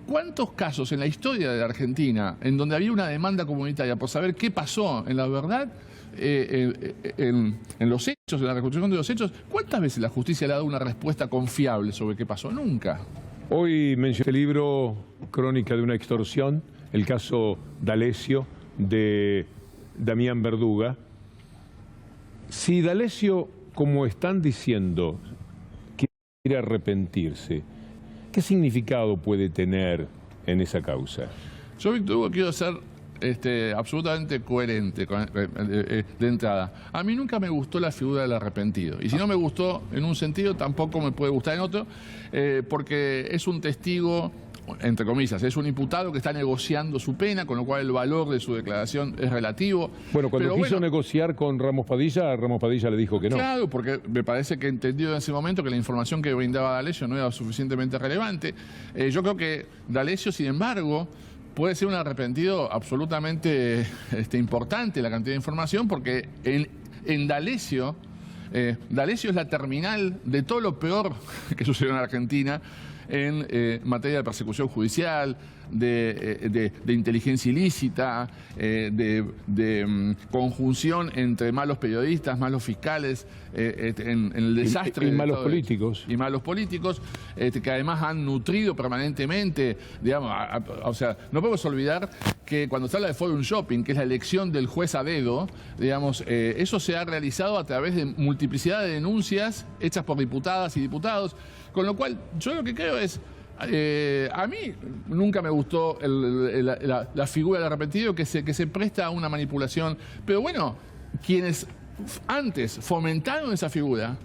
¿Cuántos casos en la historia de la Argentina en donde había una demanda comunitaria por saber qué pasó en la verdad, en los hechos, en la reconstrucción de los hechos? ¿Cuántas veces la justicia le ha dado una respuesta confiable sobre qué pasó? Nunca. Hoy mencioné el libro Crónica de una extorsión, el caso D'Alessio de Damián Verduga. Si D'Alessio, como están diciendo, quiere arrepentirse, ¿qué significado puede tener en esa causa? Yo, Víctor Hugo, quiero ser absolutamente coherente de entrada. A mí nunca me gustó la figura del arrepentido. Y si no me gustó en un sentido, tampoco me puede gustar en otro, porque es un testigo, entre comillas, es un imputado que está negociando su pena, con lo cual el valor de su declaración es relativo. Bueno, cuando quiso negociar con Ramos Padilla le dijo que no. Claro, porque me parece que entendió en ese momento que la información que brindaba D'Alessio no era suficientemente relevante. Yo creo que D'Alessio, sin embargo, puede ser un arrepentido absolutamente importante la cantidad de información, porque en D'Alessio, D'Alessio es la terminal de todo lo peor que sucedió en Argentina en materia de persecución judicial, de inteligencia ilícita, de conjunción entre malos periodistas, malos fiscales, en el desastre. Y malos políticos. Y malos políticos, que además han nutrido permanentemente, digamos, o sea, no podemos olvidar que cuando se habla de Forum Shopping, que es la elección del juez a dedo, digamos, eso se ha realizado a través de multiplicidad de denuncias hechas por diputadas y diputados, con lo cual yo lo que creo es, a mí nunca me gustó la figura del arrepentido que se presta a una manipulación, pero bueno, quienes antes fomentaron esa figura,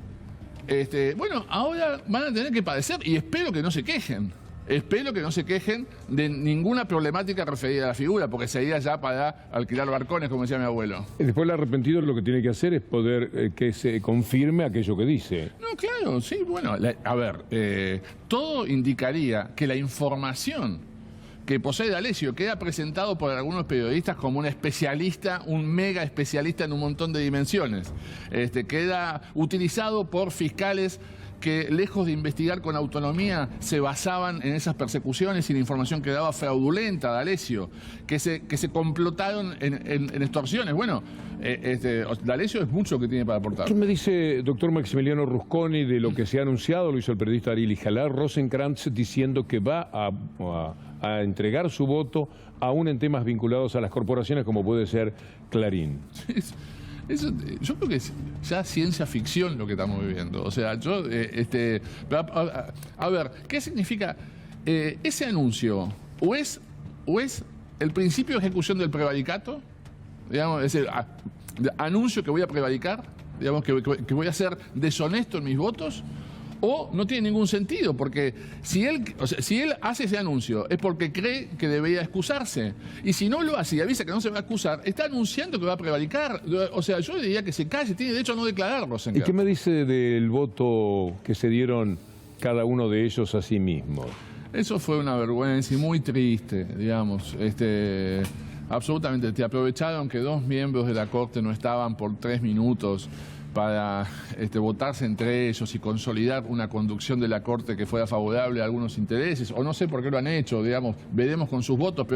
bueno, ahora van a tener que padecer, y espero que no se quejen. Espero que no se quejen de ninguna problemática referida a la figura, porque sería ya para alquilar barcones, como decía mi abuelo. Después el arrepentido lo que tiene que hacer es poder que se confirme aquello que dice. No, claro, sí, bueno, a ver, todo indicaría que la información que posee D'Alessio queda presentado por algunos periodistas como un especialista, un mega especialista en un montón de dimensiones. Queda utilizado por fiscales que, lejos de investigar con autonomía, se basaban en esas persecuciones y la información que daba fraudulenta a D'Alessio, que se complotaron en extorsiones. Bueno, D'Alessio es mucho que tiene para aportar. ¿Qué me dice doctor Maximiliano Rusconi de lo que se ha anunciado? Lo hizo el periodista Ariel Ijalá, Rosenkrantz, diciendo que va a entregar su voto aún en temas vinculados a las corporaciones como puede ser Clarín. Yo creo que es ya ciencia ficción lo que estamos viviendo. O sea, a ver, ¿qué significa ese anuncio? ¿O es o es el principio de ejecución del prevaricato, digamos, es decir, anuncio que voy a prevaricar, digamos, que voy a ser deshonesto en mis votos, o no tiene ningún sentido, porque si él hace ese anuncio es porque cree que debería excusarse, y si no lo hace y avisa que no se va a excusar, está anunciando que va a prevaricar. O sea, yo diría que se calle, tiene derecho a no declarar, Rosenkranz. ¿Y qué me dice del voto que se dieron cada uno de ellos a sí mismos? Eso fue una vergüenza y muy triste, digamos. Absolutamente. Te aprovecharon que 2 miembros de la Corte no estaban por 3 minutos para votarse entre ellos y consolidar una conducción de la Corte que fuera favorable a algunos intereses, o no sé por qué lo han hecho, digamos, veremos con sus votos,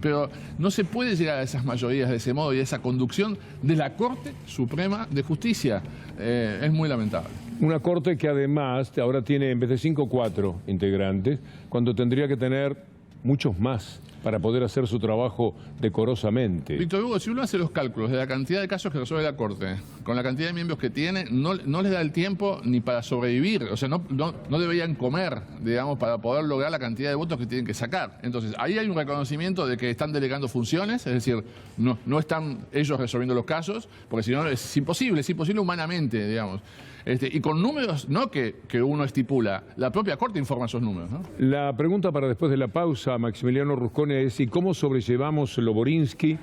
pero no se puede llegar a esas mayorías de ese modo y a esa conducción de la Corte Suprema de Justicia. Es muy lamentable. Una Corte que además ahora tiene en vez de 5, 4 integrantes, cuando tendría que tener muchos más para poder hacer su trabajo decorosamente. Víctor Hugo, si uno hace los cálculos de la cantidad de casos que resuelve la Corte, con la cantidad de miembros que tiene, no les da el tiempo ni para sobrevivir. O sea, no deberían comer, digamos, para poder lograr la cantidad de votos que tienen que sacar. Entonces, ahí hay un reconocimiento de que están delegando funciones, es decir, no están ellos resolviendo los casos, porque si no es imposible humanamente, digamos. Y con números, no que uno estipula, la propia Corte informa esos números, ¿no? La pregunta para después de la pausa, Maximiliano Rusconi, es ¿y cómo sobrellevamos lo Borinsky,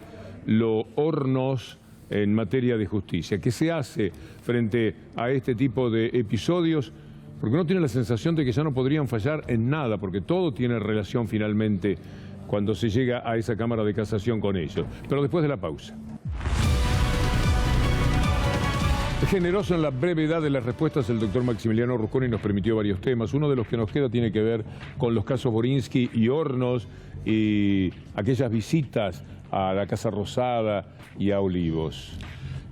lo Hornos en materia de justicia? ¿Qué se hace frente a este tipo de episodios? Porque uno tiene la sensación de que ya no podrían fallar en nada, porque todo tiene relación finalmente cuando se llega a esa Cámara de Casación con ellos. Pero después de la pausa. Generoso en la brevedad de las respuestas, el doctor Maximiliano Rusconi nos permitió varios temas. Uno de los que nos queda tiene que ver con los casos Borinsky y Hornos y aquellas visitas a la Casa Rosada y a Olivos.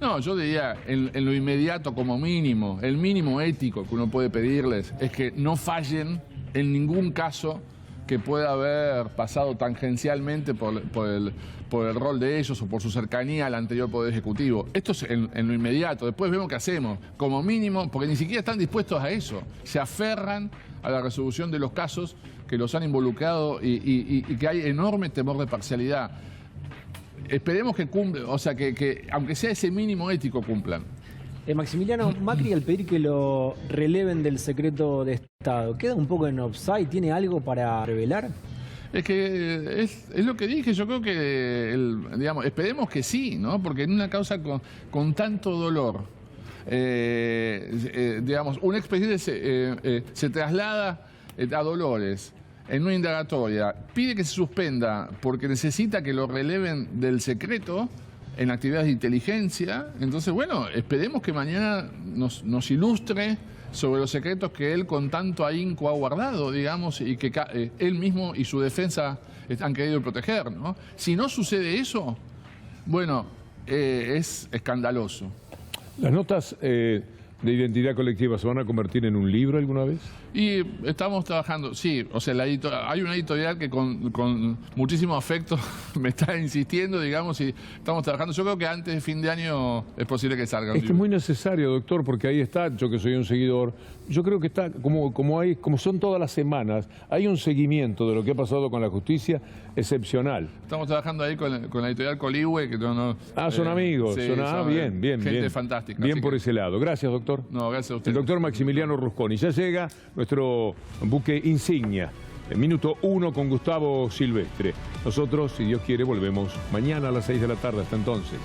No, yo diría, en lo inmediato como mínimo, el mínimo ético que uno puede pedirles es que no fallen en ningún caso que pueda haber pasado tangencialmente por el rol de ellos o por su cercanía al anterior Poder Ejecutivo. Esto es en lo inmediato. Después vemos qué hacemos. Como mínimo, porque ni siquiera están dispuestos a eso. Se aferran a la resolución de los casos que los han involucrado y que hay enorme temor de parcialidad. Esperemos que cumplan, o sea, que aunque sea ese mínimo ético, cumplan. Maximiliano, Macri, al pedir que lo releven del secreto de Estado, ¿queda un poco en offside? ¿Tiene algo para revelar? Es que es lo que dije, yo creo que, digamos, esperemos que sí, ¿no? Porque en una causa con tanto dolor, digamos, un expediente se traslada a Dolores en una indagatoria, pide que se suspenda porque necesita que lo releven del secreto en actividades de inteligencia. Entonces, bueno, esperemos que mañana nos ilustre sobre los secretos que él con tanto ahínco ha guardado, digamos, y que él mismo y su defensa han querido proteger, ¿no? Si no sucede eso, bueno, es escandaloso. ¿Las notas de identidad colectiva se van a convertir en un libro alguna vez? Y estamos trabajando, sí, o sea, hay una editorial que con muchísimo afecto me está insistiendo, digamos, y estamos trabajando. Yo creo que antes de fin de año es posible que salga. Es que es muy necesario, doctor, porque ahí está, yo que soy un seguidor, yo creo que está, como son todas las semanas, hay un seguimiento de lo que ha pasado con la justicia excepcional. Estamos trabajando ahí con la editorial Coligüe, que son amigos, sí, bien. Gente fantástica. Bien por ese lado. Gracias, doctor. No, gracias a usted. El doctor Maximiliano Rusconi. Ya llega nuestro buque insignia, en minuto 1 con Gustavo Silvestre. Nosotros, si Dios quiere, volvemos mañana a las 6 de la tarde. Hasta entonces.